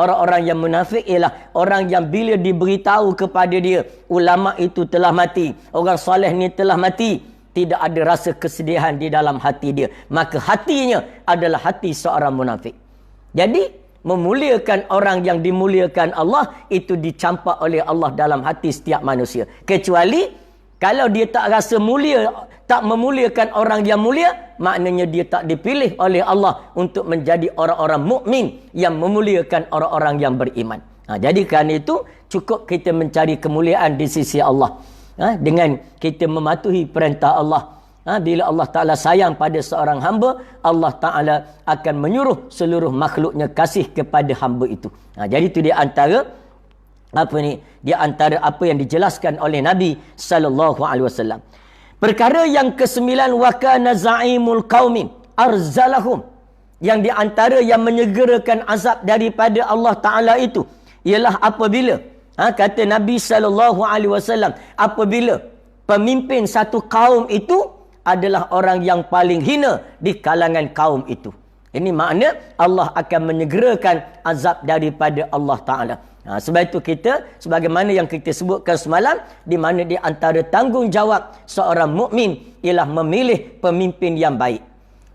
orang-orang yang munafik ialah orang yang bila diberitahu kepada dia, ulama itu telah mati, orang soleh ni telah mati, tidak ada rasa kesedihan di dalam hati dia. Maka hatinya adalah hati seorang munafik. Jadi, memuliakan orang yang dimuliakan Allah, itu dicampak oleh Allah dalam hati setiap manusia. Kecuali, kalau dia tak rasa mulia, tak memuliakan orang yang mulia, maknanya dia tak dipilih oleh Allah untuk menjadi orang-orang mukmin yang memuliakan orang-orang yang beriman. Jadi kerana itu, cukup kita mencari kemuliaan di sisi Allah. Dengan kita mematuhi perintah Allah. Bila Allah Ta'ala sayang pada seorang hamba, Allah Ta'ala akan menyuruh seluruh makhluknya kasih kepada hamba itu. Jadi itu di antara apa yang dijelaskan oleh Nabi SAW. Perkara yang ke-9, wa kana za'imul qaumin arzalahum. Yang di antara yang menyegerakan azab daripada Allah Ta'ala itu ialah apabila kata Nabi SAW, apabila pemimpin satu kaum itu adalah orang yang paling hina di kalangan kaum itu. Ini makna Allah akan menyegerakan azab daripada Allah Ta'ala. Sebab itu kita, sebagaimana yang kita sebutkan semalam, di mana di antara tanggungjawab seorang mukmin ialah memilih pemimpin yang baik.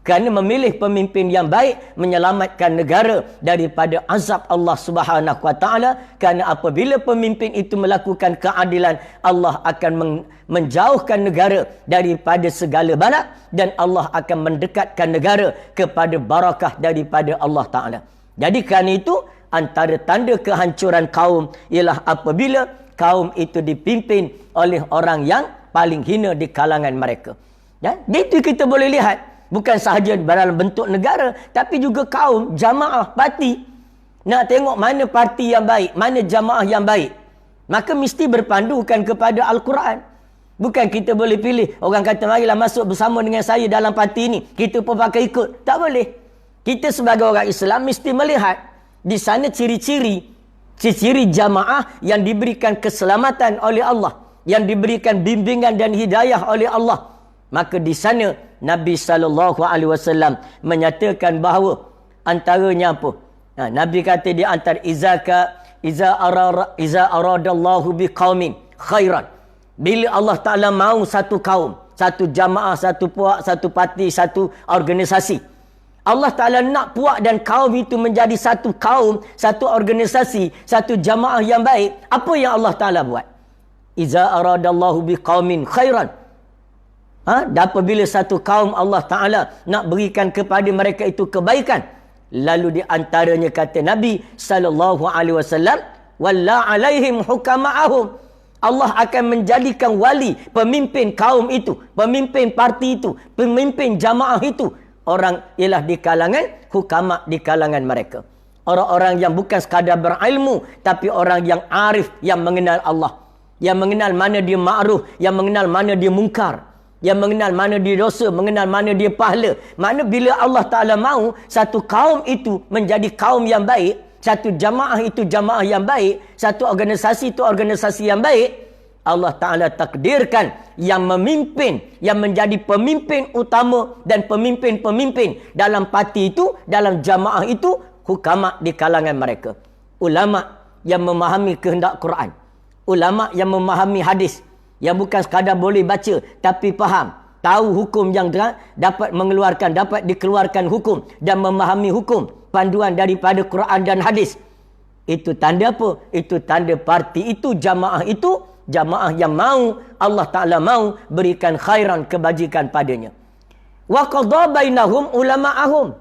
Kerana memilih pemimpin yang baik menyelamatkan negara daripada azab Allah Subhanahu Wa Taala. Kerana apabila pemimpin itu melakukan keadilan, Allah akan menjauhkan negara daripada segala bala, dan Allah akan mendekatkan negara kepada barakah daripada Allah Ta'ala. Jadi kerana itu, antara tanda kehancuran kaum ialah apabila kaum itu dipimpin oleh orang yang paling hina di kalangan mereka. Itu kita boleh lihat. Bukan sahaja dalam bentuk negara, tapi juga kaum, jamaah, parti. Nak tengok mana parti yang baik, mana jamaah yang baik, maka mesti berpandukan kepada Al-Quran. Bukan kita boleh pilih, orang kata marilah masuk bersama dengan saya dalam parti ini, kita pun pakai ikut. Tak boleh. Kita sebagai orang Islam mesti melihat di sana ciri-ciri jamaah yang diberikan keselamatan oleh Allah, yang diberikan bimbingan dan hidayah oleh Allah. Maka di sana Nabi SAW menyatakan bahawa antaranya apa? Nabi kata di antara iza aradallahu biqaumin khairan. Bila Allah Ta'ala mahu satu kaum, satu jamaah, satu puak, satu parti, satu organisasi, Allah Ta'ala nak puak dan kaum itu menjadi satu kaum, satu organisasi, satu jamaah yang baik, apa yang Allah Ta'ala buat? Iza aradallahu biqaumin khairan. Dan apabila satu kaum Allah Ta'ala nak berikan kepada mereka itu kebaikan, lalu di antaranya kata Nabi SAW, walla alaihim hukama'ahum. Allah akan menjadikan wali, pemimpin kaum itu, pemimpin parti itu, pemimpin jamaah itu, orang ialah di kalangan hukama, di kalangan mereka. Orang-orang yang bukan sekadar berilmu, tapi orang yang arif, yang mengenal Allah, yang mengenal mana dia ma'ruf, yang mengenal mana dia mungkar, yang mengenal mana dia dosa, mengenal mana dia pahala. Mana bila Allah Ta'ala mahu satu kaum itu menjadi kaum yang baik, satu jamaah itu jamaah yang baik, satu organisasi itu organisasi yang baik, Allah Ta'ala takdirkan yang memimpin, yang menjadi pemimpin utama dan pemimpin-pemimpin dalam parti itu, dalam jamaah itu, hukama di kalangan mereka. Ulama yang memahami kehendak Quran, ulama yang memahami hadis, yang bukan sekadar boleh baca tapi faham, tahu hukum yang dapat mengeluarkan, dapat dikeluarkan hukum dan memahami hukum, panduan daripada Quran dan hadis. Itu tanda apa? Itu tanda parti itu, jamaah itu, jamaah yang mau Allah Ta'ala mau berikan khairan, kebajikan padanya. Wa qadha bainahum ulama'ahum.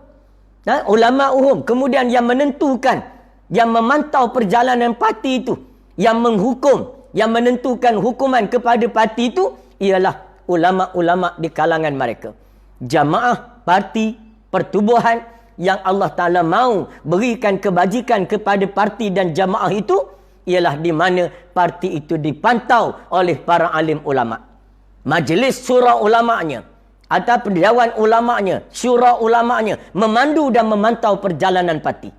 Ulama'uhum, kemudian yang menentukan, yang memantau perjalanan parti itu, yang menghukum, yang menentukan hukuman kepada parti itu ialah ulama-ulama di kalangan mereka. Jamaah, parti, pertubuhan yang Allah Ta'ala mahu berikan kebajikan kepada parti dan jamaah itu ialah di mana parti itu dipantau oleh para alim ulama. Majlis syura ulamanya atau dewan ulamanya, syura ulamanya memandu dan memantau perjalanan parti.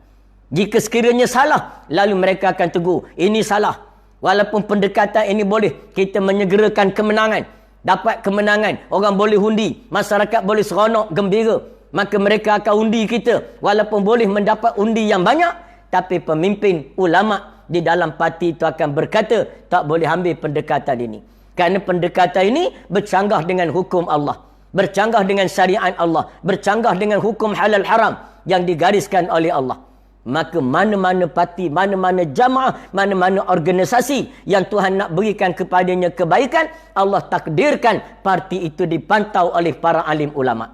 Jika sekiranya salah, lalu mereka akan tegur, ini salah. Walaupun pendekatan ini boleh kita menyegerakan kemenangan, dapat kemenangan, orang boleh undi, masyarakat boleh seronok, gembira, maka mereka akan undi kita. Walaupun boleh mendapat undi yang banyak, tapi pemimpin ulama di dalam parti itu akan berkata, tak boleh ambil pendekatan ini. Kerana pendekatan ini bercanggah dengan hukum Allah, bercanggah dengan syariat Allah, bercanggah dengan hukum halal haram yang digariskan oleh Allah. Maka mana-mana parti, mana-mana jamaah, mana-mana organisasi yang Tuhan nak berikan kepadanya kebaikan, Allah takdirkan parti itu dipantau oleh para alim ulama,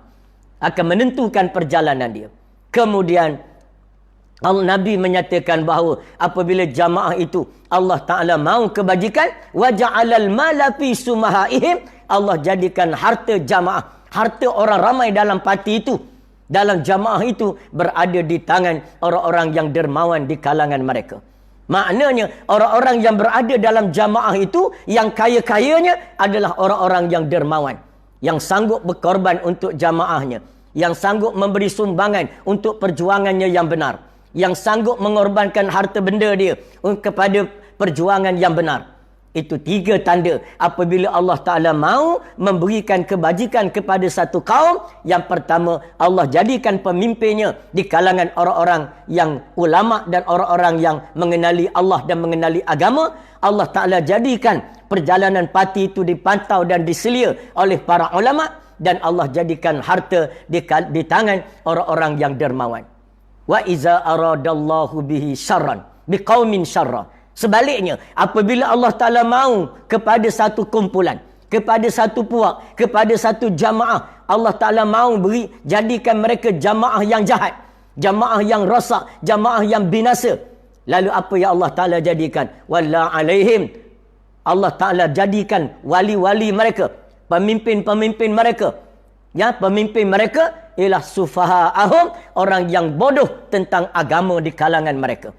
akan menentukan perjalanan dia. Kemudian Nabi menyatakan bahawa apabila jamaah itu Allah Ta'ala mahu kebajikan, waja'alal mala fi sumahaihim, Allah jadikan harta jamaah, harta orang ramai dalam parti itu, dalam jamaah itu berada di tangan orang-orang yang dermawan di kalangan mereka. Maknanya orang-orang yang berada dalam jamaah itu, yang kaya-kayanya adalah orang-orang yang dermawan, yang sanggup berkorban untuk jamaahnya, yang sanggup memberi sumbangan untuk perjuangannya yang benar, yang sanggup mengorbankan harta benda dia kepada perjuangan yang benar. Itu 3 tanda apabila Allah Ta'ala mahu memberikan kebajikan kepada satu kaum. Yang pertama, Allah jadikan pemimpinnya di kalangan orang-orang yang ulama dan orang-orang yang mengenali Allah dan mengenali agama. Allah Ta'ala jadikan perjalanan parti itu dipantau dan diselia oleh para ulama, dan Allah jadikan harta di tangan orang-orang yang dermawan. Wa iza aradallahu bihi syarran biqaumin syarra. Sebaliknya, apabila Allah Ta'ala mahu kepada satu kumpulan, kepada satu puak, kepada satu jamaah, Allah Ta'ala mahu jadikan mereka jamaah yang jahat, jamaah yang rosak, jamaah yang binasa. Lalu apa yang Allah Ta'ala jadikan? Walla alaihim. Allah Ta'ala jadikan wali-wali mereka, pemimpin-pemimpin mereka. Ya, pemimpin mereka ialah sufaha'ahum, orang yang bodoh tentang agama di kalangan mereka.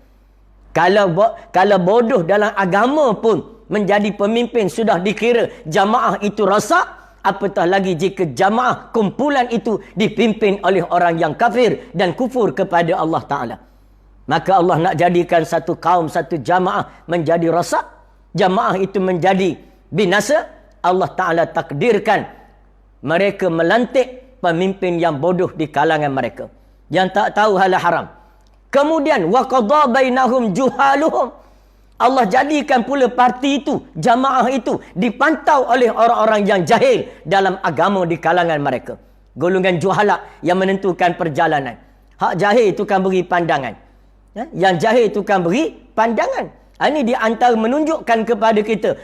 Kalau bodoh dalam agama pun menjadi pemimpin sudah dikira jamaah itu rosak, apatah lagi jika jamaah kumpulan itu dipimpin oleh orang yang kafir dan kufur kepada Allah Ta'ala. Maka Allah nak jadikan satu kaum, satu jamaah menjadi rosak, jamaah itu menjadi binasa. Allah Ta'ala takdirkan mereka melantik pemimpin yang bodoh di kalangan mereka, yang tak tahu halal haram. Kemudian waqadha bainahum juhaluhum. Allah jadikan pula parti itu, jamaah itu dipantau oleh orang-orang yang jahil dalam agama di kalangan mereka. Golongan juhala yang menentukan perjalanan. Hak jahil itu kan beri pandangan. Ya? Yang jahil itu kan beri pandangan. Ini di antara menunjukkan kepada kita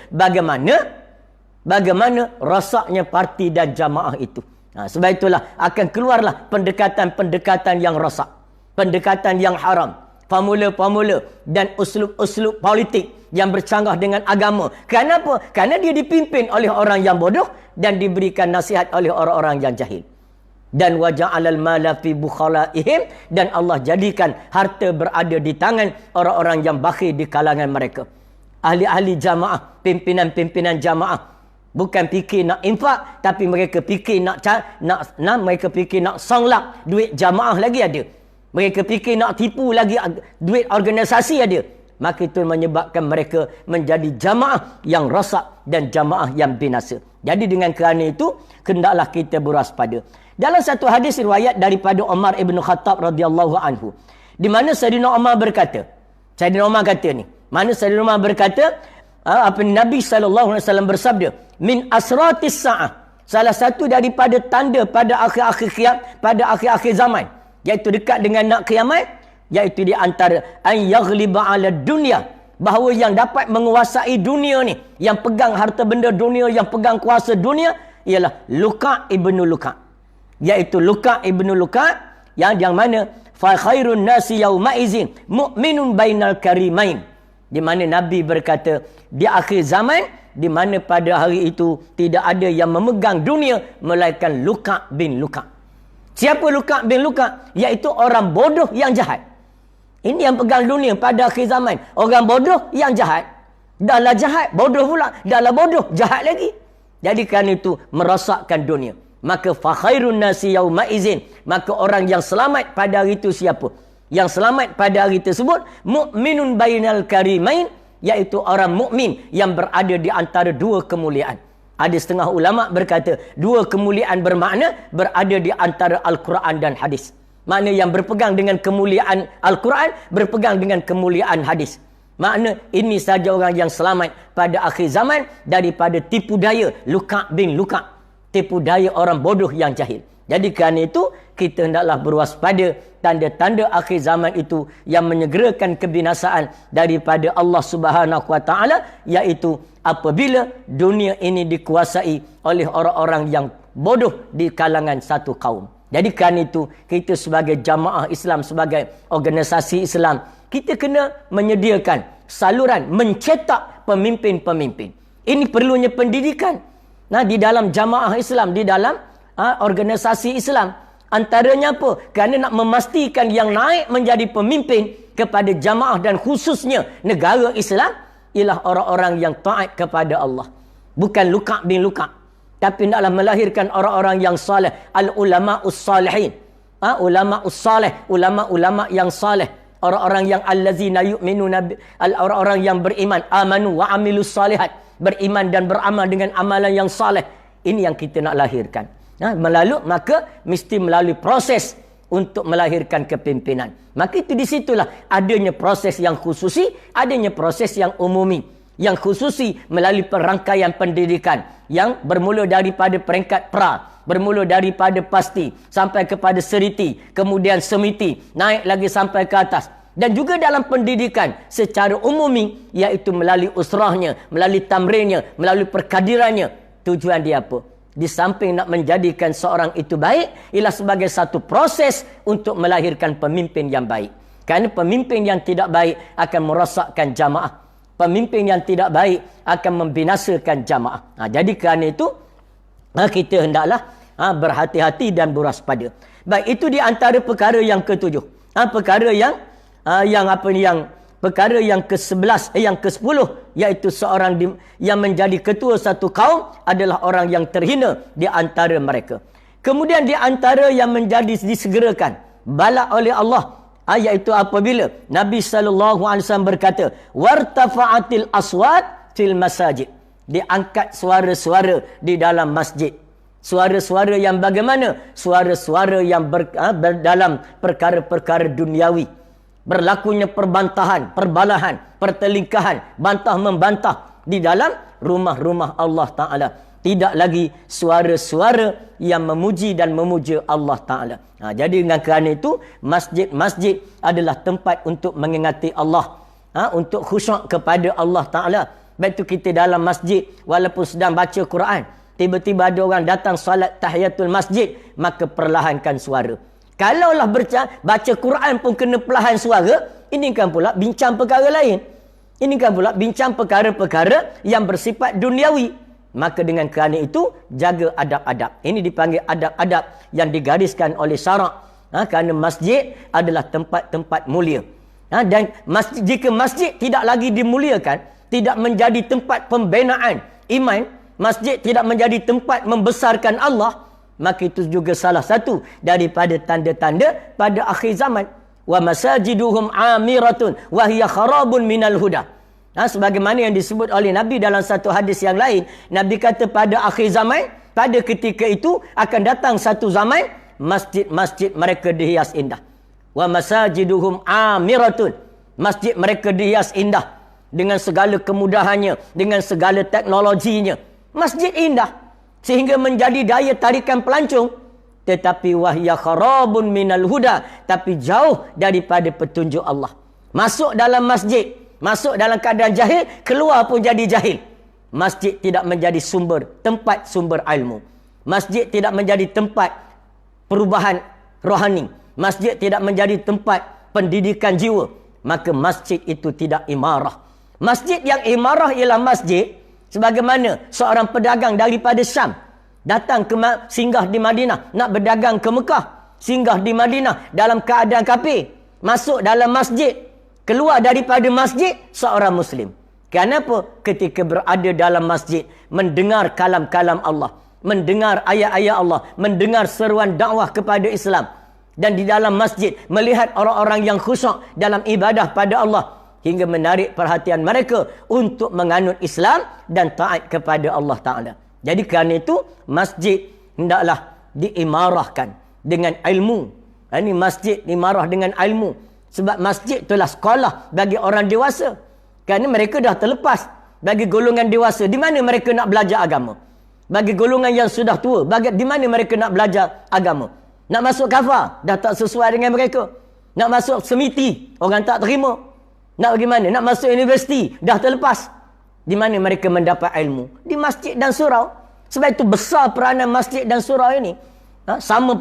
bagaimana rosaknya parti dan jamaah itu. Sebab itulah akan keluarlah pendekatan-pendekatan yang rosak, pendekatan yang haram, formula-formula dan uslub-uslub politik yang bercanggah dengan agama. Kenapa? Kerana dia dipimpin oleh orang yang bodoh dan diberikan nasihat oleh orang-orang yang jahil. Dan waja'alal mala fi bukhalaihim, dan Allah jadikan harta berada di tangan orang-orang yang bakhil di kalangan mereka. Ahli-ahli jamaah, pimpinan-pimpinan jamaah bukan fikir nak infak, tapi mereka fikir mereka fikir nak songlak duit jamaah lagi ada. Mereka fikir nak tipu lagi duit organisasi ada. Maka itu menyebabkan mereka menjadi jamaah yang rosak dan jamaah yang binasa. Jadi dengan kerana itu, hendaklah kita berwaspada. Dalam satu hadis riwayat daripada Umar ibn Khattab radhiyallahu anhu, di mana Sayyidina Umar berkata, Sayyidina Umar berkata, Nabi SAW bersabda, min asratis sa'ah, salah satu daripada tanda pada akhir-akhir zaman, iaitu dekat dengan nak kiamat, iaitu di antara an yaghliba 'ala dunya, bahawa yang dapat menguasai dunia ni, yang pegang harta benda dunia, yang pegang kuasa dunia, ialah Luka' ibnu Luka', iaitu Luka' ibnu Luka', yang mana fa khairun nasi yauma izin mu'minun bainal karimain, di mana Nabi berkata di akhir zaman, di mana pada hari itu tidak ada yang memegang dunia melainkan Luka' bin Luka'. Siapa Luka' bin Luka'? Iaitu orang bodoh yang jahat. Ini yang pegang dunia pada akhir zaman. Orang bodoh yang jahat. Dahlah jahat, bodoh pula. Dahlah bodoh, jahat lagi. Jadi kerana itu merosakkan dunia. Maka fa khairun nasi yauma izin, maka orang yang selamat pada hari itu siapa? Yang selamat pada hari tersebut mu'minun bainal karimain, iaitu orang mukmin yang berada di antara dua kemuliaan. Ada setengah ulama berkata, dua kemuliaan bermakna berada di antara Al-Quran dan hadis. Makna yang berpegang dengan kemuliaan Al-Quran, berpegang dengan kemuliaan hadis. Makna ini saja orang yang selamat pada akhir zaman daripada tipu daya Luka' bin Luka'. Tipu daya orang bodoh yang jahil. Jadi kerana itu, kita hendaklah berwaspada tanda-tanda akhir zaman itu yang menyegerakan kebinasaan daripada Allah Subhanahu Wa Taala, iaitu apabila dunia ini dikuasai oleh orang-orang yang bodoh di kalangan satu kaum. Jadi kerana itu, kita sebagai jamaah Islam, sebagai organisasi Islam, kita kena menyediakan saluran mencetak pemimpin-pemimpin. Ini perlunya pendidikan. Di dalam jamaah Islam, di dalam organisasi Islam. Antaranya apa? Kerana nak memastikan yang naik menjadi pemimpin kepada jamaah dan khususnya negara Islam ialah orang-orang yang taat kepada Allah. Bukan Luka' bin Luka'. Tapi naklah melahirkan orang-orang yang saleh. Al-ulama'us salihin. Ulama'us saleh. Ulama-ulama yang saleh. Orang-orang yang allazina yu'minuna, orang-orang yang beriman. Amanu wa amilus salihat. Beriman dan beramal dengan amalan yang saleh. Ini yang kita nak lahirkan. Maka mesti melalui proses untuk melahirkan kepimpinan. Maka itu di situlah adanya proses yang khususi, adanya proses yang umumi. Yang khususi melalui perangkaian pendidikan yang bermula daripada peringkat pra, bermula daripada pasti sampai kepada seriti, kemudian semiti, naik lagi sampai ke atas. Dan juga dalam pendidikan secara umumi, iaitu melalui usrahnya, melalui tamrinnya, melalui perkadirannya. Tujuan dia apa? Di samping nak menjadikan seorang itu baik, ialah sebagai satu proses untuk melahirkan pemimpin yang baik. Kerana pemimpin yang tidak baik akan merosakkan jamaah. Pemimpin yang tidak baik akan membinasakan jamaah. Jadi kerana itu, kita hendaklah berhati-hati dan berwaspada. Baik, itu di antara perkara yang ketujuh. Perkara perkara yang ke-11, yang ke-10, iaitu seorang yang menjadi ketua satu kaum adalah orang yang terhina di antara mereka. Kemudian di antara yang menjadi disegerakan bala oleh Allah, iaitu apabila Nabi SAW berkata, wartafa'atil aswat fil masajid. Diangkat suara-suara di dalam masjid. Suara-suara yang bagaimana? Suara-suara yang dalam perkara-perkara duniawi. Berlakunya perbantahan, perbalahan, pertelingkahan, bantah-membantah di dalam rumah-rumah Allah Ta'ala. Tidak lagi suara-suara yang memuji dan memuja Allah Ta'ala. Jadi dengan kerana itu, masjid-masjid adalah tempat untuk mengingati Allah. Untuk khusyuk kepada Allah Ta'ala. Baik itu kita dalam masjid, walaupun sedang baca Quran, tiba-tiba ada orang datang salat tahiyatul masjid, maka perlahankan suara. Kalaulah baca Quran pun kena perlahan suara, ini kan pula bincang perkara lain. Ini kan pula bincang perkara-perkara yang bersifat duniawi. Maka dengan kerana itu, jaga adab-adab. Ini dipanggil adab-adab yang digariskan oleh syarak. Kerana masjid adalah tempat-tempat mulia. Dan jika masjid tidak lagi dimuliakan, tidak menjadi tempat pembinaan iman, masjid tidak menjadi tempat membesarkan Allah, maka itu juga salah satu daripada tanda-tanda pada akhir zaman. Wa masajiduhum amiratun wa hiya kharabun minal huda. Sebagaimana yang disebut oleh Nabi dalam satu hadis yang lain, Nabi kata pada akhir zaman, pada ketika itu akan datang satu zaman, masjid-masjid mereka dihias indah. Wa masajiduhum amiratun. Masjid mereka dihias indah dengan segala kemudahannya, dengan segala teknologinya. Masjid indah sehingga menjadi daya tarikan pelancong, tetapi wahya kharabun minal huda, tapi jauh daripada petunjuk Allah. Masuk dalam masjid, masuk dalam keadaan jahil, keluar pun jadi jahil. Masjid tidak menjadi tempat sumber ilmu. Masjid tidak menjadi tempat perubahan rohani. Masjid tidak menjadi tempat pendidikan jiwa. Maka masjid itu tidak imarah. Masjid yang imarah ialah masjid sebagaimana seorang pedagang daripada Syam datang singgah di Madinah, nak berdagang ke Mekah, singgah di Madinah dalam keadaan kafir, masuk dalam masjid, keluar daripada masjid seorang Muslim. Kenapa? Ketika berada dalam masjid, mendengar kalam-kalam Allah, mendengar ayat-ayat Allah, mendengar seruan dakwah kepada Islam, dan di dalam masjid melihat orang-orang yang khusyuk dalam ibadah pada Allah, hingga menarik perhatian mereka untuk menganut Islam dan taat kepada Allah Ta'ala. Jadi kerana itu masjid hendaklah diimarahkan dengan ilmu. Ini masjid diimarah dengan ilmu. Sebab masjid itulah sekolah bagi orang dewasa. Kerana mereka dah terlepas. Bagi golongan dewasa, di mana mereka nak belajar agama? Bagi golongan yang sudah tua, di mana mereka nak belajar agama? Nak masuk kafar, dah tak sesuai dengan mereka. Nak masuk semiti, orang tak terima. Nak bagaimana? Nak masuk universiti, dah terlepas. Di mana mereka mendapat ilmu? Di masjid dan surau. Sebab itu besar peranan masjid dan surau ini. Sama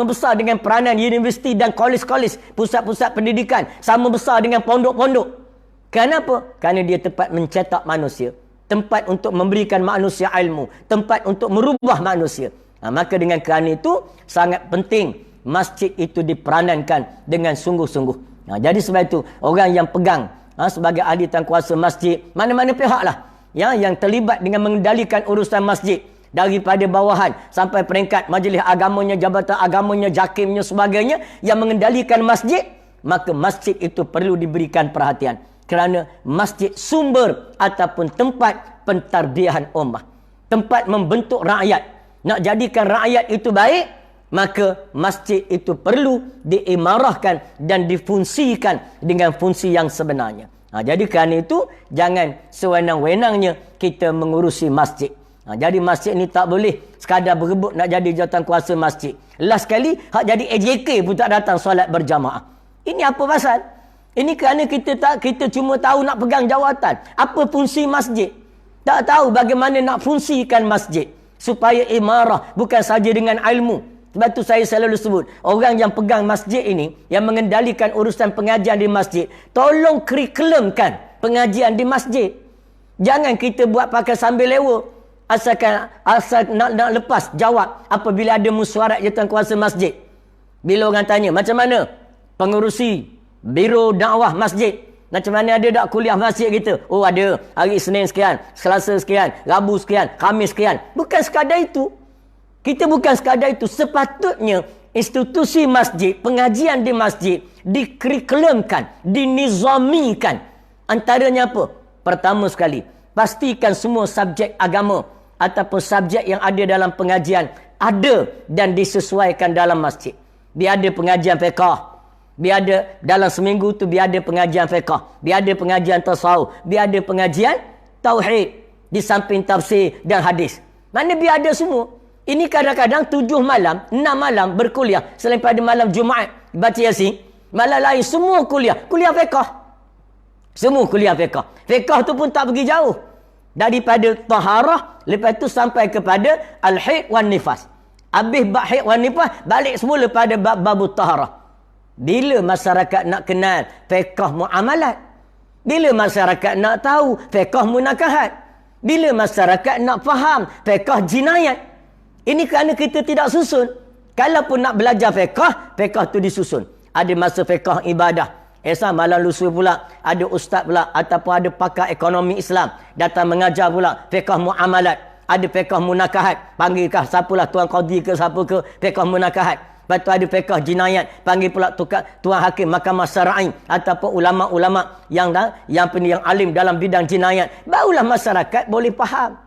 besar dengan peranan universiti dan kolej-kolej, pusat-pusat pendidikan. Sama besar dengan pondok-pondok. Kenapa? Kerana dia tempat mencetak manusia. Tempat untuk memberikan manusia ilmu. Tempat untuk merubah manusia. Maka dengan kerana itu, sangat penting masjid itu diperanankan dengan sungguh-sungguh. Jadi sebab itu, orang yang pegang sebagai ahli tangkuasa masjid, mana-mana pihak lah, yang terlibat dengan mengendalikan urusan masjid, daripada bawahan sampai peringkat majlis agamanya, jabatan agamanya, jakimnya, sebagainya, yang mengendalikan masjid, maka masjid itu perlu diberikan perhatian. Kerana masjid sumber ataupun tempat pentarbiahan ummah. Tempat membentuk rakyat. Nak jadikan rakyat itu baik, maka masjid itu perlu diimarahkan dan difungsikan dengan fungsi yang sebenarnya. Jadi kerana itu, jangan sewenang-wenangnya kita mengurusi masjid. Jadi masjid ni tak boleh sekadar berebut nak jadi jawatan kuasa masjid. Last sekali, hak jadi AJK pun tak datang solat berjamaah. Ini apa pasal? Ini kerana kita cuma tahu nak pegang jawatan. Apa fungsi masjid? Tak tahu bagaimana nak fungsikan masjid. Supaya imarah, bukan saja dengan ilmu. Sebab tu saya selalu sebut, orang yang pegang masjid ini, yang mengendalikan urusan pengajian di masjid, tolong kurikulumkan pengajian di masjid. Jangan kita buat pakai sambil lewa. Asal nak lepas jawab apabila ada mesyuarat jawatan kuasa masjid. Bila orang tanya, macam mana pengurusi Biro dakwah masjid, macam mana ada tak kuliah masjid kita? Oh ada, hari Isnin sekian, Selasa sekian, Rabu sekian, Khamis sekian. Bukan sekadar itu. Kita bukan sekadar itu. Sepatutnya institusi masjid, pengajian di masjid dikurikulumkan, dinizamikan. Antaranya apa? Pertama sekali, pastikan semua subjek agama ataupun subjek yang ada dalam pengajian ada dan disesuaikan dalam masjid. Biar ada pengajian fiqh, biar ada dalam seminggu tu, biar ada pengajian fiqh, biar ada pengajian tasawuf, biar ada pengajian tauhid di samping tafsir dan hadis. Mana biar ada semua. Ini kadang-kadang 7 malam, 6 malam berkuliah. Selain pada malam Jumaat baca Yasin, malam lain semua kuliah fiqh. Semua kuliah fiqh. Fiqh tu pun tak pergi jauh. Daripada taharah, lepas tu sampai kepada al-haid wan nifas. Habis bab haid wan nifas, balik semula pada bab taharah. Bila masyarakat nak kenal fiqh muamalat? Bila masyarakat nak tahu fiqh munakahat? Bila masyarakat nak faham fiqh jinayat? Ini kerana kita tidak susun. Kalaupun nak belajar fiqh tu disusun. Ada masa fiqh ibadah. Malam lusa pula ada ustaz pula ataupun ada pakar ekonomi Islam datang mengajar pula fiqh muamalat. Ada fiqh munakahat. Panggilkah siapalah tuan qadi ke siapa ke fiqh munakahat. Lepas tu ada fiqh jinayat, panggil pula tuan hakim mahkamah syar'i ataupun ulama-ulama yang alim dalam bidang jinayat. Barulah masyarakat boleh faham.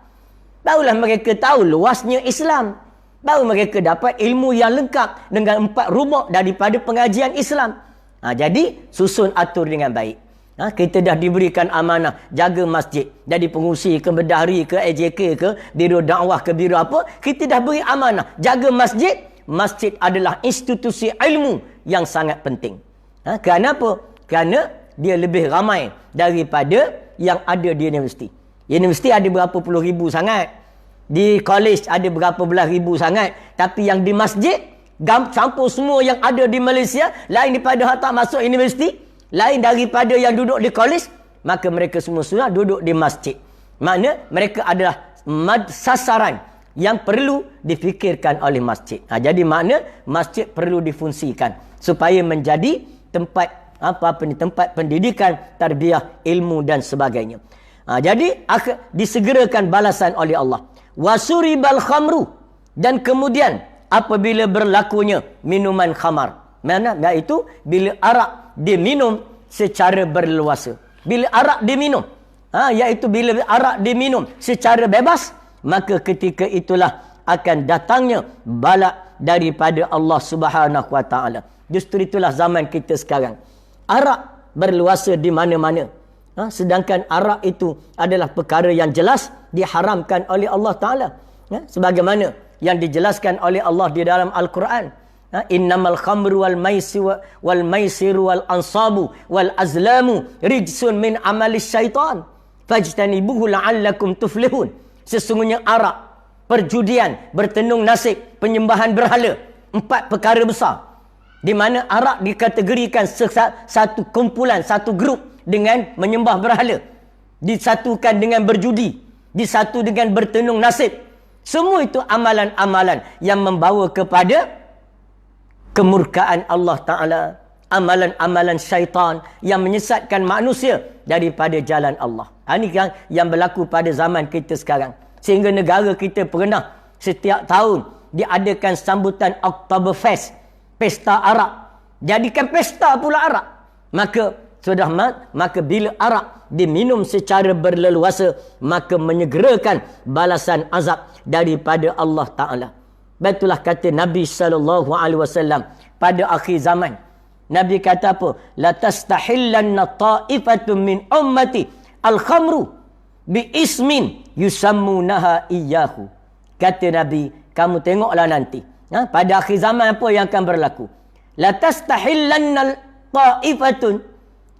Barulah mereka tahu luasnya Islam. Baru mereka dapat ilmu yang lengkap dengan 4 rubuk daripada pengajian Islam. Jadi susun atur dengan baik. Kita dah diberikan amanah jaga masjid. Jadi pengurusi ke bendahari ke AJK ke biro dakwah ke biro apa, kita dah beri amanah jaga masjid. Masjid adalah institusi ilmu yang sangat penting. Kerana apa? Kerana dia lebih ramai daripada yang ada di universiti. Universiti ada berapa puluh ribu sangat. Di college ada berapa belas ribu sangat. Tapi yang di masjid, campur semua yang ada di Malaysia, lain daripada yang tak masuk universiti, lain daripada yang duduk di college, maka mereka semua sudah duduk di masjid. Makna mereka adalah sasaran yang perlu difikirkan oleh masjid. Jadi makna masjid perlu difungsikan supaya menjadi tempat tempat pendidikan, tarbiyah, ilmu dan sebagainya. Jadi disegerakan balasan oleh Allah. Wasuribal khamru, dan kemudian apabila berlakunya minuman khamar. Mana? Iaitu bila arak diminum secara berleluasa. Bila arak diminum, iaitu bila arak diminum secara bebas, maka ketika itulah akan datangnya bala daripada Allah Subhanahu wa taala. Justru itulah zaman kita sekarang. Arak berluasa di mana-mana. Sedangkan arak itu adalah perkara yang jelas diharamkan oleh Allah Ta'ala. Sebagaimana yang dijelaskan oleh Allah di dalam Al-Quran. Innamal khamru wal maisiru wal ansabu wal azlamu rijsun min amalis syaitan. Fajtanibuhu la'allakum tuflihun. Sesungguhnya arak, perjudian, bertenung nasib, penyembahan berhala. 4 perkara besar. Di mana arak dikategorikan satu kumpulan, satu grup dengan menyembah berhala, disatukan dengan berjudi, disatu dengan bertenung nasib. Semua itu amalan-amalan yang membawa kepada kemurkaan Allah Ta'ala, amalan-amalan syaitan yang menyesatkan manusia daripada jalan Allah. Ini kan yang berlaku pada zaman kita sekarang. Sehingga negara kita pernah setiap tahun diadakan sambutan Oktoberfest, pesta arak. Jadikan pesta pula arak. Maka bila arak diminum secara berleluasa, maka menyegerakan balasan azab daripada Allah Ta'ala. Betulah kata Nabi SAW pada akhir zaman. Nabi kata apa? La tastahillanna ta'ifatun min ummati al-khamru bi ismin yusammunaha iyyahu. Kata Nabi, kamu tengoklah nanti. Pada akhir zaman apa yang akan berlaku? La tastahillanna ta'ifatun,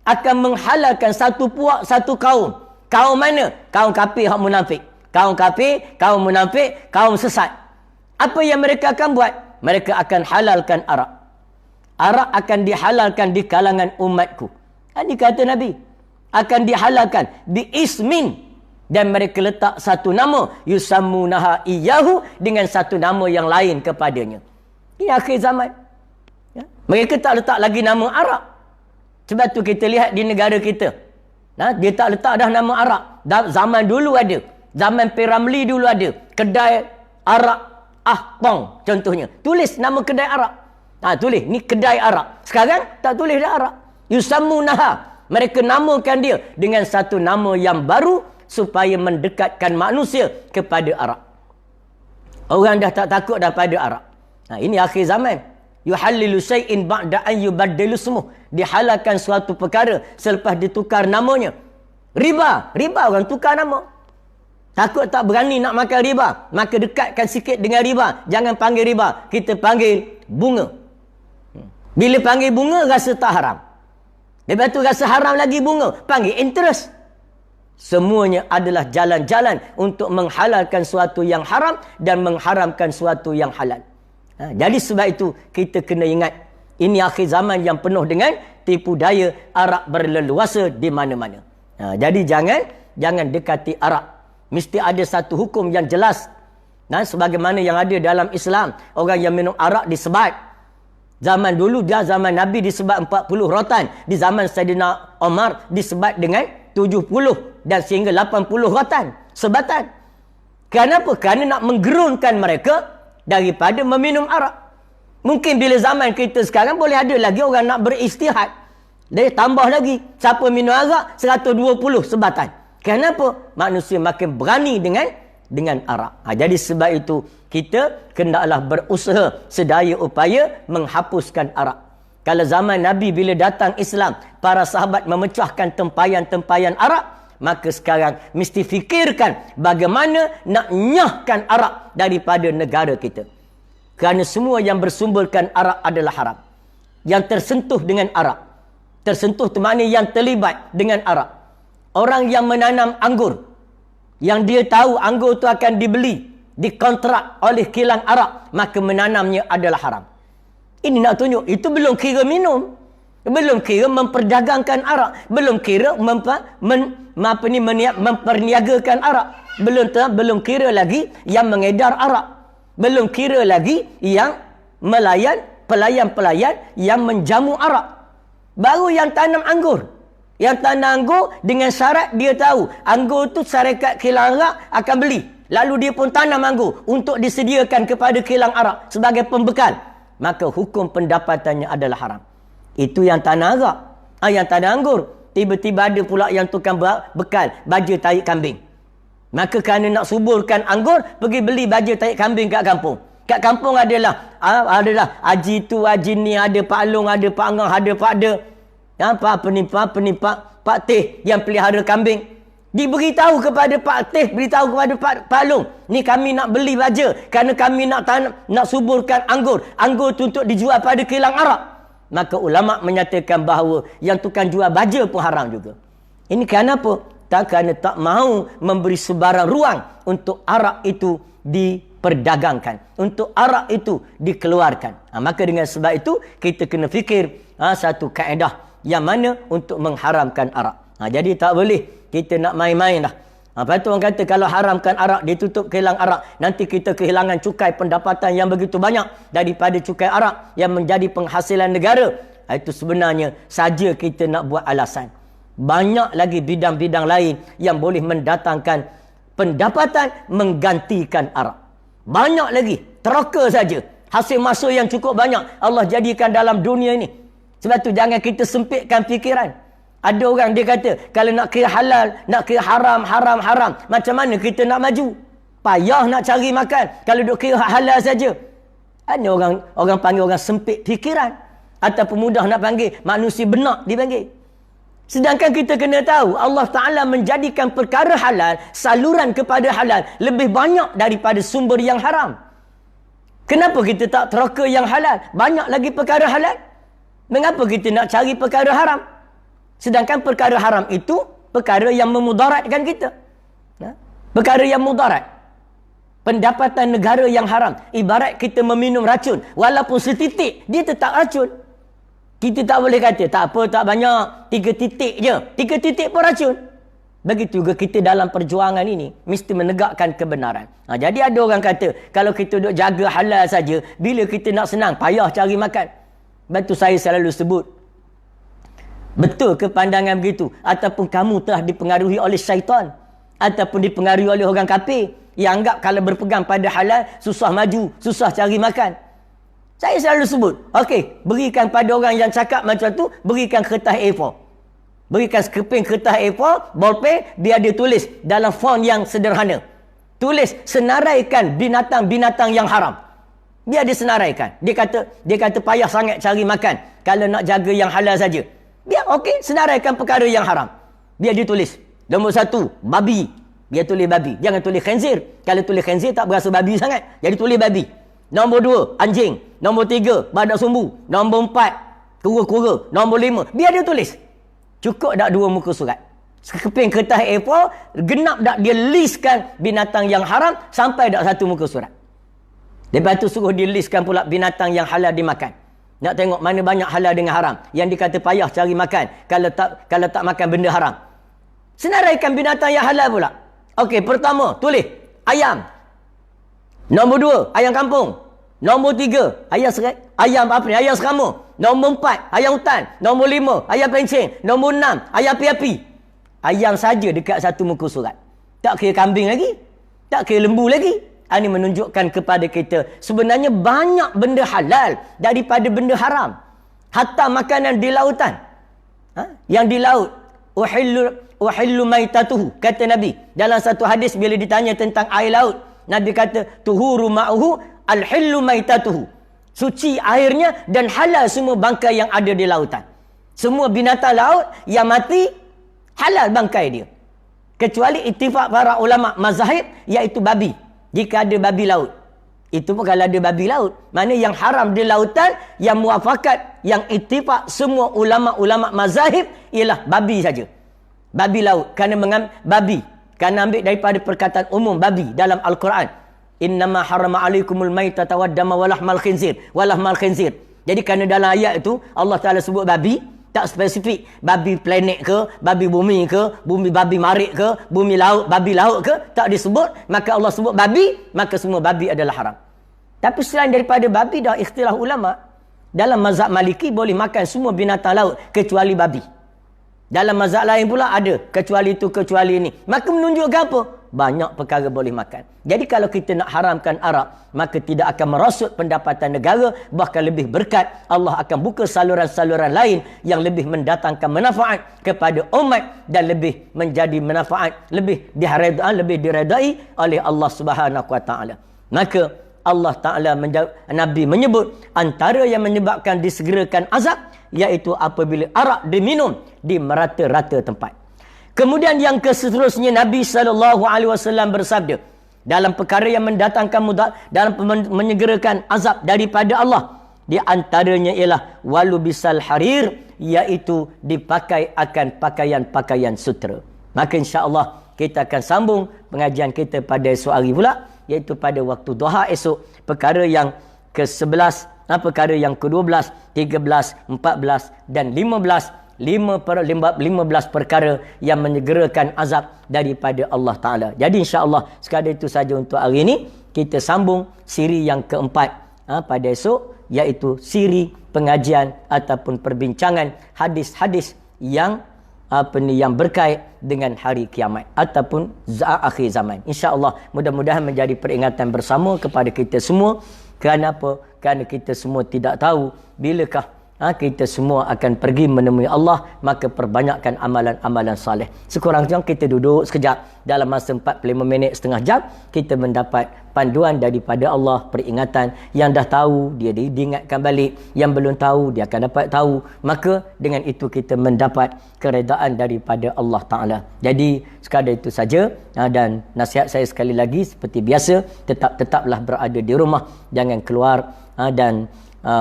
akan menghalalkan satu puak, satu kaum. Kaum mana? Kaum kafir, hak munafik. Kaum kafir, kaum munafik, kaum sesat. Apa yang mereka akan buat? Mereka akan halalkan arak. Arak akan dihalalkan di kalangan umatku. Ini kata Nabi. Akan dihalalkan bi ismin. Dan mereka letak satu nama, yusammunaha iyyahu, dengan satu nama yang lain kepadanya. Ini akhir zaman. Mereka tak letak lagi nama arak. Sebab tu kita lihat di negara kita. Dia tak letak dah nama arak. Zaman dulu ada. Zaman P.Ramlee dulu ada. Kedai arak Ahpong contohnya. Tulis nama kedai arak. Tulis, ni kedai arak. Sekarang tak tulis dah arak. Yusammunaha. Mereka namakan dia dengan satu nama yang baru supaya mendekatkan manusia kepada arak. Orang dah tak takut dah pada arak. Ini akhir zaman. Yuhallilu syai'in ba'da an yubaddilu ismuh. Dihalalkan suatu perkara selepas ditukar namanya. Riba orang tukar nama. Takut tak berani nak makan riba, maka dekatkan sikit dengan riba. Jangan panggil riba, kita panggil bunga. Bila panggil bunga rasa tak haram. Lepas tu rasa haram lagi bunga, panggil interest. Semuanya adalah jalan-jalan untuk menghalalkan suatu yang haram dan mengharamkan suatu yang halal. Jadi sebab itu kita kena ingat, ini akhir zaman yang penuh dengan tipu daya, arak berleluasa di mana-mana. Jadi jangan dekati arak. Mesti ada satu hukum yang jelas. Sebagaimana yang ada dalam Islam, orang yang minum arak disebat. Zaman dulu zaman Nabi disebat 40 rotan. Di zaman Saidina Omar disebat dengan 70 dan sehingga 80 rotan sebatan. Kenapa? Kerana nak menggerunkan mereka daripada meminum arak. Mungkin bila zaman kita sekarang boleh ada lagi orang nak beristihad. Dia tambah lagi. Siapa minum arak 120 sebatan. Kenapa? Manusia makin berani dengan arak. Jadi sebab itu kita hendaklah berusaha sedaya upaya menghapuskan arak. Kalau zaman Nabi bila datang Islam, para sahabat memecahkan tempayan-tempayan arak, maka sekarang mesti fikirkan bagaimana nak nyahkan arak daripada negara kita. Kerana semua yang bersumberkan arak adalah haram. Yang tersentuh dengan arak. Tersentuh tu maknanya yang terlibat dengan arak. Orang yang menanam anggur, yang dia tahu anggur tu akan dibeli, dikontrak oleh kilang arak, maka menanamnya adalah haram. Ini nak tunjuk, itu belum kira minum. Belum kira memperdagangkan arak. Belum kira memperniagakan arak. Belum kira lagi yang mengedar arak. Belum kira lagi yang pelayan-pelayan yang menjamu arak. Baru yang tanam anggur. Yang tanam anggur dengan syarat dia tahu anggur tu syarikat kilang arak akan beli. Lalu dia pun tanam anggur untuk disediakan kepada kilang arak sebagai pembekal. Maka hukum pendapatannya adalah haram. Itu yang tanam arak. Yang tanam anggur. tiba-tiba ada pula yang tukang bekal baja tarik kambing. Maka kerana nak suburkan anggur, pergi beli baja tarik kambing kat kampung. Kat kampung adalah haji tu, haji ni, ada Pak Long, ada Pak Angah, ada Pak De. Pak Teh yang pelihara kambing. Diberitahu kepada Pak Teh, beritahu kepada Pak Long, ni kami nak beli baja kerana kami nak suburkan anggur. Anggur tu untuk dijual pada kilang arak. Maka ulama menyatakan bahawa yang tukang jual baja pun haram juga. Ini kenapa? Kerana tak mahu memberi sebarang ruang untuk arak itu diperdagangkan, untuk arak itu dikeluarkan. Maka dengan sebab itu kita kena fikir satu kaedah yang mana untuk mengharamkan arak. Jadi tak boleh kita nak main-main dah. Lepas tu orang kata kalau haramkan arak, ditutup kilang arak, nanti kita kehilangan cukai pendapatan yang begitu banyak daripada cukai arak yang menjadi penghasilan negara. Itu sebenarnya saja kita nak buat alasan. Banyak lagi bidang-bidang lain yang boleh mendatangkan pendapatan menggantikan arak. Banyak lagi. Teroka saja. Hasil masuk yang cukup banyak Allah jadikan dalam dunia ini. Sebab tu jangan kita sempitkan fikiran. Ada orang dia kata, kalau nak kira halal, nak kira haram, macam mana kita nak maju? Payah nak cari makan kalau duk kira halal saja. Ada orang panggil orang sempit fikiran. Ataupun mudah nak panggil manusia benak dipanggil. Sedangkan kita kena tahu, Allah Ta'ala menjadikan perkara halal, saluran kepada halal, lebih banyak daripada sumber yang haram. Kenapa kita tak teroka yang halal? Banyak lagi perkara halal. Mengapa kita nak cari perkara haram? Sedangkan perkara haram itu perkara yang memudaratkan kita. Perkara yang mudarat. Pendapatan negara yang haram. Ibarat kita meminum racun. Walaupun setitik, dia tetap racun. Kita tak boleh kata, tak apa, tak banyak. 3 titik je. 3 titik pun racun. Begitu juga kita dalam perjuangan ini, mesti menegakkan kebenaran. Jadi ada orang kata, kalau kita duk jaga halal saja, bila kita nak senang, payah cari makan. Sebab tu saya selalu sebut, betul ke pandangan begitu? Ataupun kamu telah dipengaruhi oleh syaitan? Ataupun dipengaruhi oleh orang kafir yang anggap kalau berpegang pada halal, susah maju, susah cari makan? Saya selalu sebut, okey, berikan pada orang yang cakap macam tu, berikan kertas A4. Berikan sekeping kertas A4, bolpen, biar dia tulis dalam font yang sederhana. Tulis, senaraikan binatang-binatang yang haram. Biar dia senaraikan. Dia kata payah sangat cari makan kalau nak jaga yang halal saja. Biar okey, senaraikan perkara yang haram. Biar dia tulis. Nombor 1, babi. Biar tulis babi. Jangan tulis khinzir. Kalau tulis khinzir tak berasa babi sangat. Jadi tulis babi. Nombor 2, anjing. Nombor 3, badak sumbu. Nombor 4, kura-kura. Nombor 5. Biar dia tulis. Cukup tak 2 muka surat? Sekeping kertas A4, genap tak dia listkan binatang yang haram sampai tak 1 muka surat. Lepas tu suruh dia listkan pula binatang yang halal dimakan. Nak tengok mana banyak halal dengan haram. Yang dikata payah cari makan kalau tak makan benda haram. Senaraikan binatang yang halal pula. Okey, pertama tulis ayam. Nombor 2, ayam kampung. Nombor 3, ayam apa ni? Ayam serama. Nombor 4, ayam hutan. Nombor 5, ayam pencing. Nombor 6, ayam api-api. Ayam saja dekat 1 muka surat. Tak kira kambing lagi. Tak kira lembu lagi. Ini menunjukkan kepada kita sebenarnya banyak benda halal daripada benda haram. Hatta makanan di lautan. Yang di laut. Uhillu maitatuhu. Kata Nabi. Dalam satu hadis bila ditanya tentang air laut. Nabi kata, tuhuru ma'uhu al-hillu maitatuhu. Suci airnya dan halal semua bangkai yang ada di lautan. Semua binatang laut yang mati, halal bangkai dia. Kecuali ittifaq para ulama mazahib, iaitu babi. Jika ada babi laut. Itu pun kalau ada babi laut. Mana yang haram di lautan, yang muafakat, yang ittifaq semua ulama-ulama mazahib, ialah babi saja. Babi laut. Kerana babi. Kerana ambil daripada perkataan umum babi dalam Al-Quran. Innama harama alaikumul maitata waddama walahmal khinzir. Walahmal khinzir. Jadi kerana dalam ayat itu, Allah Ta'ala sebut babi. Tak spesifik. Babi planet ke, babi bumi ke, babi marik ke, bumi laut, babi laut ke. Tak disebut. Maka Allah sebut babi, maka semua babi adalah haram. Tapi selain daripada babi, dah ikhtilaf ulama. Dalam mazhab Maliki boleh makan semua binatang laut kecuali babi. Dalam mazhab lain pula ada kecuali itu, kecuali ini. Maka menunjukkan apa? banyak perkara boleh makan. Jadi kalau kita nak haramkan arak, maka tidak akan merosot pendapatan negara, bahkan lebih berkat. Allah akan buka saluran-saluran lain yang lebih mendatangkan manfaat kepada umat dan lebih menjadi manfaat, lebih diredai oleh Allah Subhanahu Wa Taala. Maka Allah Ta'ala, Nabi menyebut antara yang menyebabkan disegerakan azab, iaitu apabila arak diminum di merata-rata tempat. Kemudian yang seterusnya, Nabi SAW bersabda dalam perkara yang mendatangkan mudarat, dalam menyegerakan azab daripada Allah, di antaranya ialah walu bisal harir, iaitu dipakai akan pakaian-pakaian sutera. Maka insya-Allah kita akan sambung pengajian kita pada esok hari pula, iaitu pada waktu duha esok, perkara yang ke-11, perkara yang ke-12, 13, 14 dan 15. 15 perkara yang menyegerakan azab daripada Allah Ta'ala. Jadi insya-Allah sekadar itu saja untuk hari ini. Kita sambung siri yang keempat pada esok, iaitu siri pengajian ataupun perbincangan hadis-hadis yang yang berkait dengan hari kiamat ataupun akhir zaman. Insya-Allah mudah-mudahan menjadi peringatan bersama kepada kita semua. Kerana apa? Kerana kita semua tidak tahu bilakah kita semua akan pergi menemui Allah. Maka perbanyakkan amalan-amalan saleh. Sekurang-kurangnya kita duduk sekejap, dalam masa 45 minit, setengah jam, kita mendapat panduan daripada Allah, peringatan. Yang dah tahu, dia diingatkan balik. Yang belum tahu, dia akan dapat tahu. Maka dengan itu kita mendapat keredaan daripada Allah Ta'ala. Jadi sekadar itu saja. Dan nasihat saya sekali lagi, seperti biasa, tetaplah berada di rumah, jangan keluar. Dan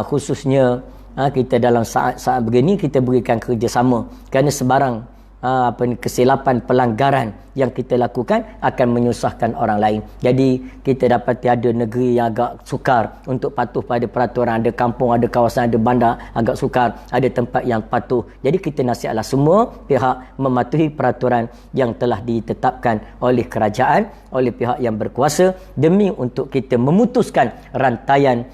khususnya kita dalam saat-saat begini, kita berikan kerjasama. Kerana sebarang kesilapan, pelanggaran yang kita lakukan akan menyusahkan orang lain. Jadi kita dapat ada negeri yang agak sukar untuk patuh pada peraturan. Ada kampung, ada kawasan, ada bandar agak sukar, ada tempat yang patuh. Jadi kita nasihatlah semua pihak mematuhi peraturan yang telah ditetapkan oleh kerajaan, oleh pihak yang berkuasa, demi untuk kita memutuskan rantaian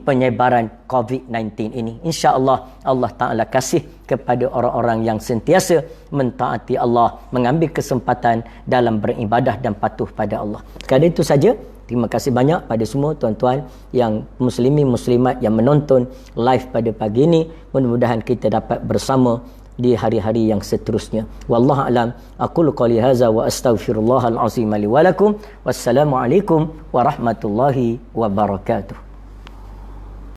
penyebaran COVID-19 ini. InsyaAllah Allah Ta'ala kasih kepada orang-orang yang sentiasa mentaati Allah, mengambil kesempatan dalam beribadah dan patuh pada Allah. Sekadar itu saja. Terima kasih banyak pada semua tuan-tuan yang muslimin muslimat yang menonton live pada pagi ini. Mudah-mudahan kita dapat bersama di hari-hari yang seterusnya. Wallahu a'lam. Aqulu qouli hadza wa astaghfirullahal azim li wa lakum. Wassalamualaikum warahmatullahi wabarakatuh.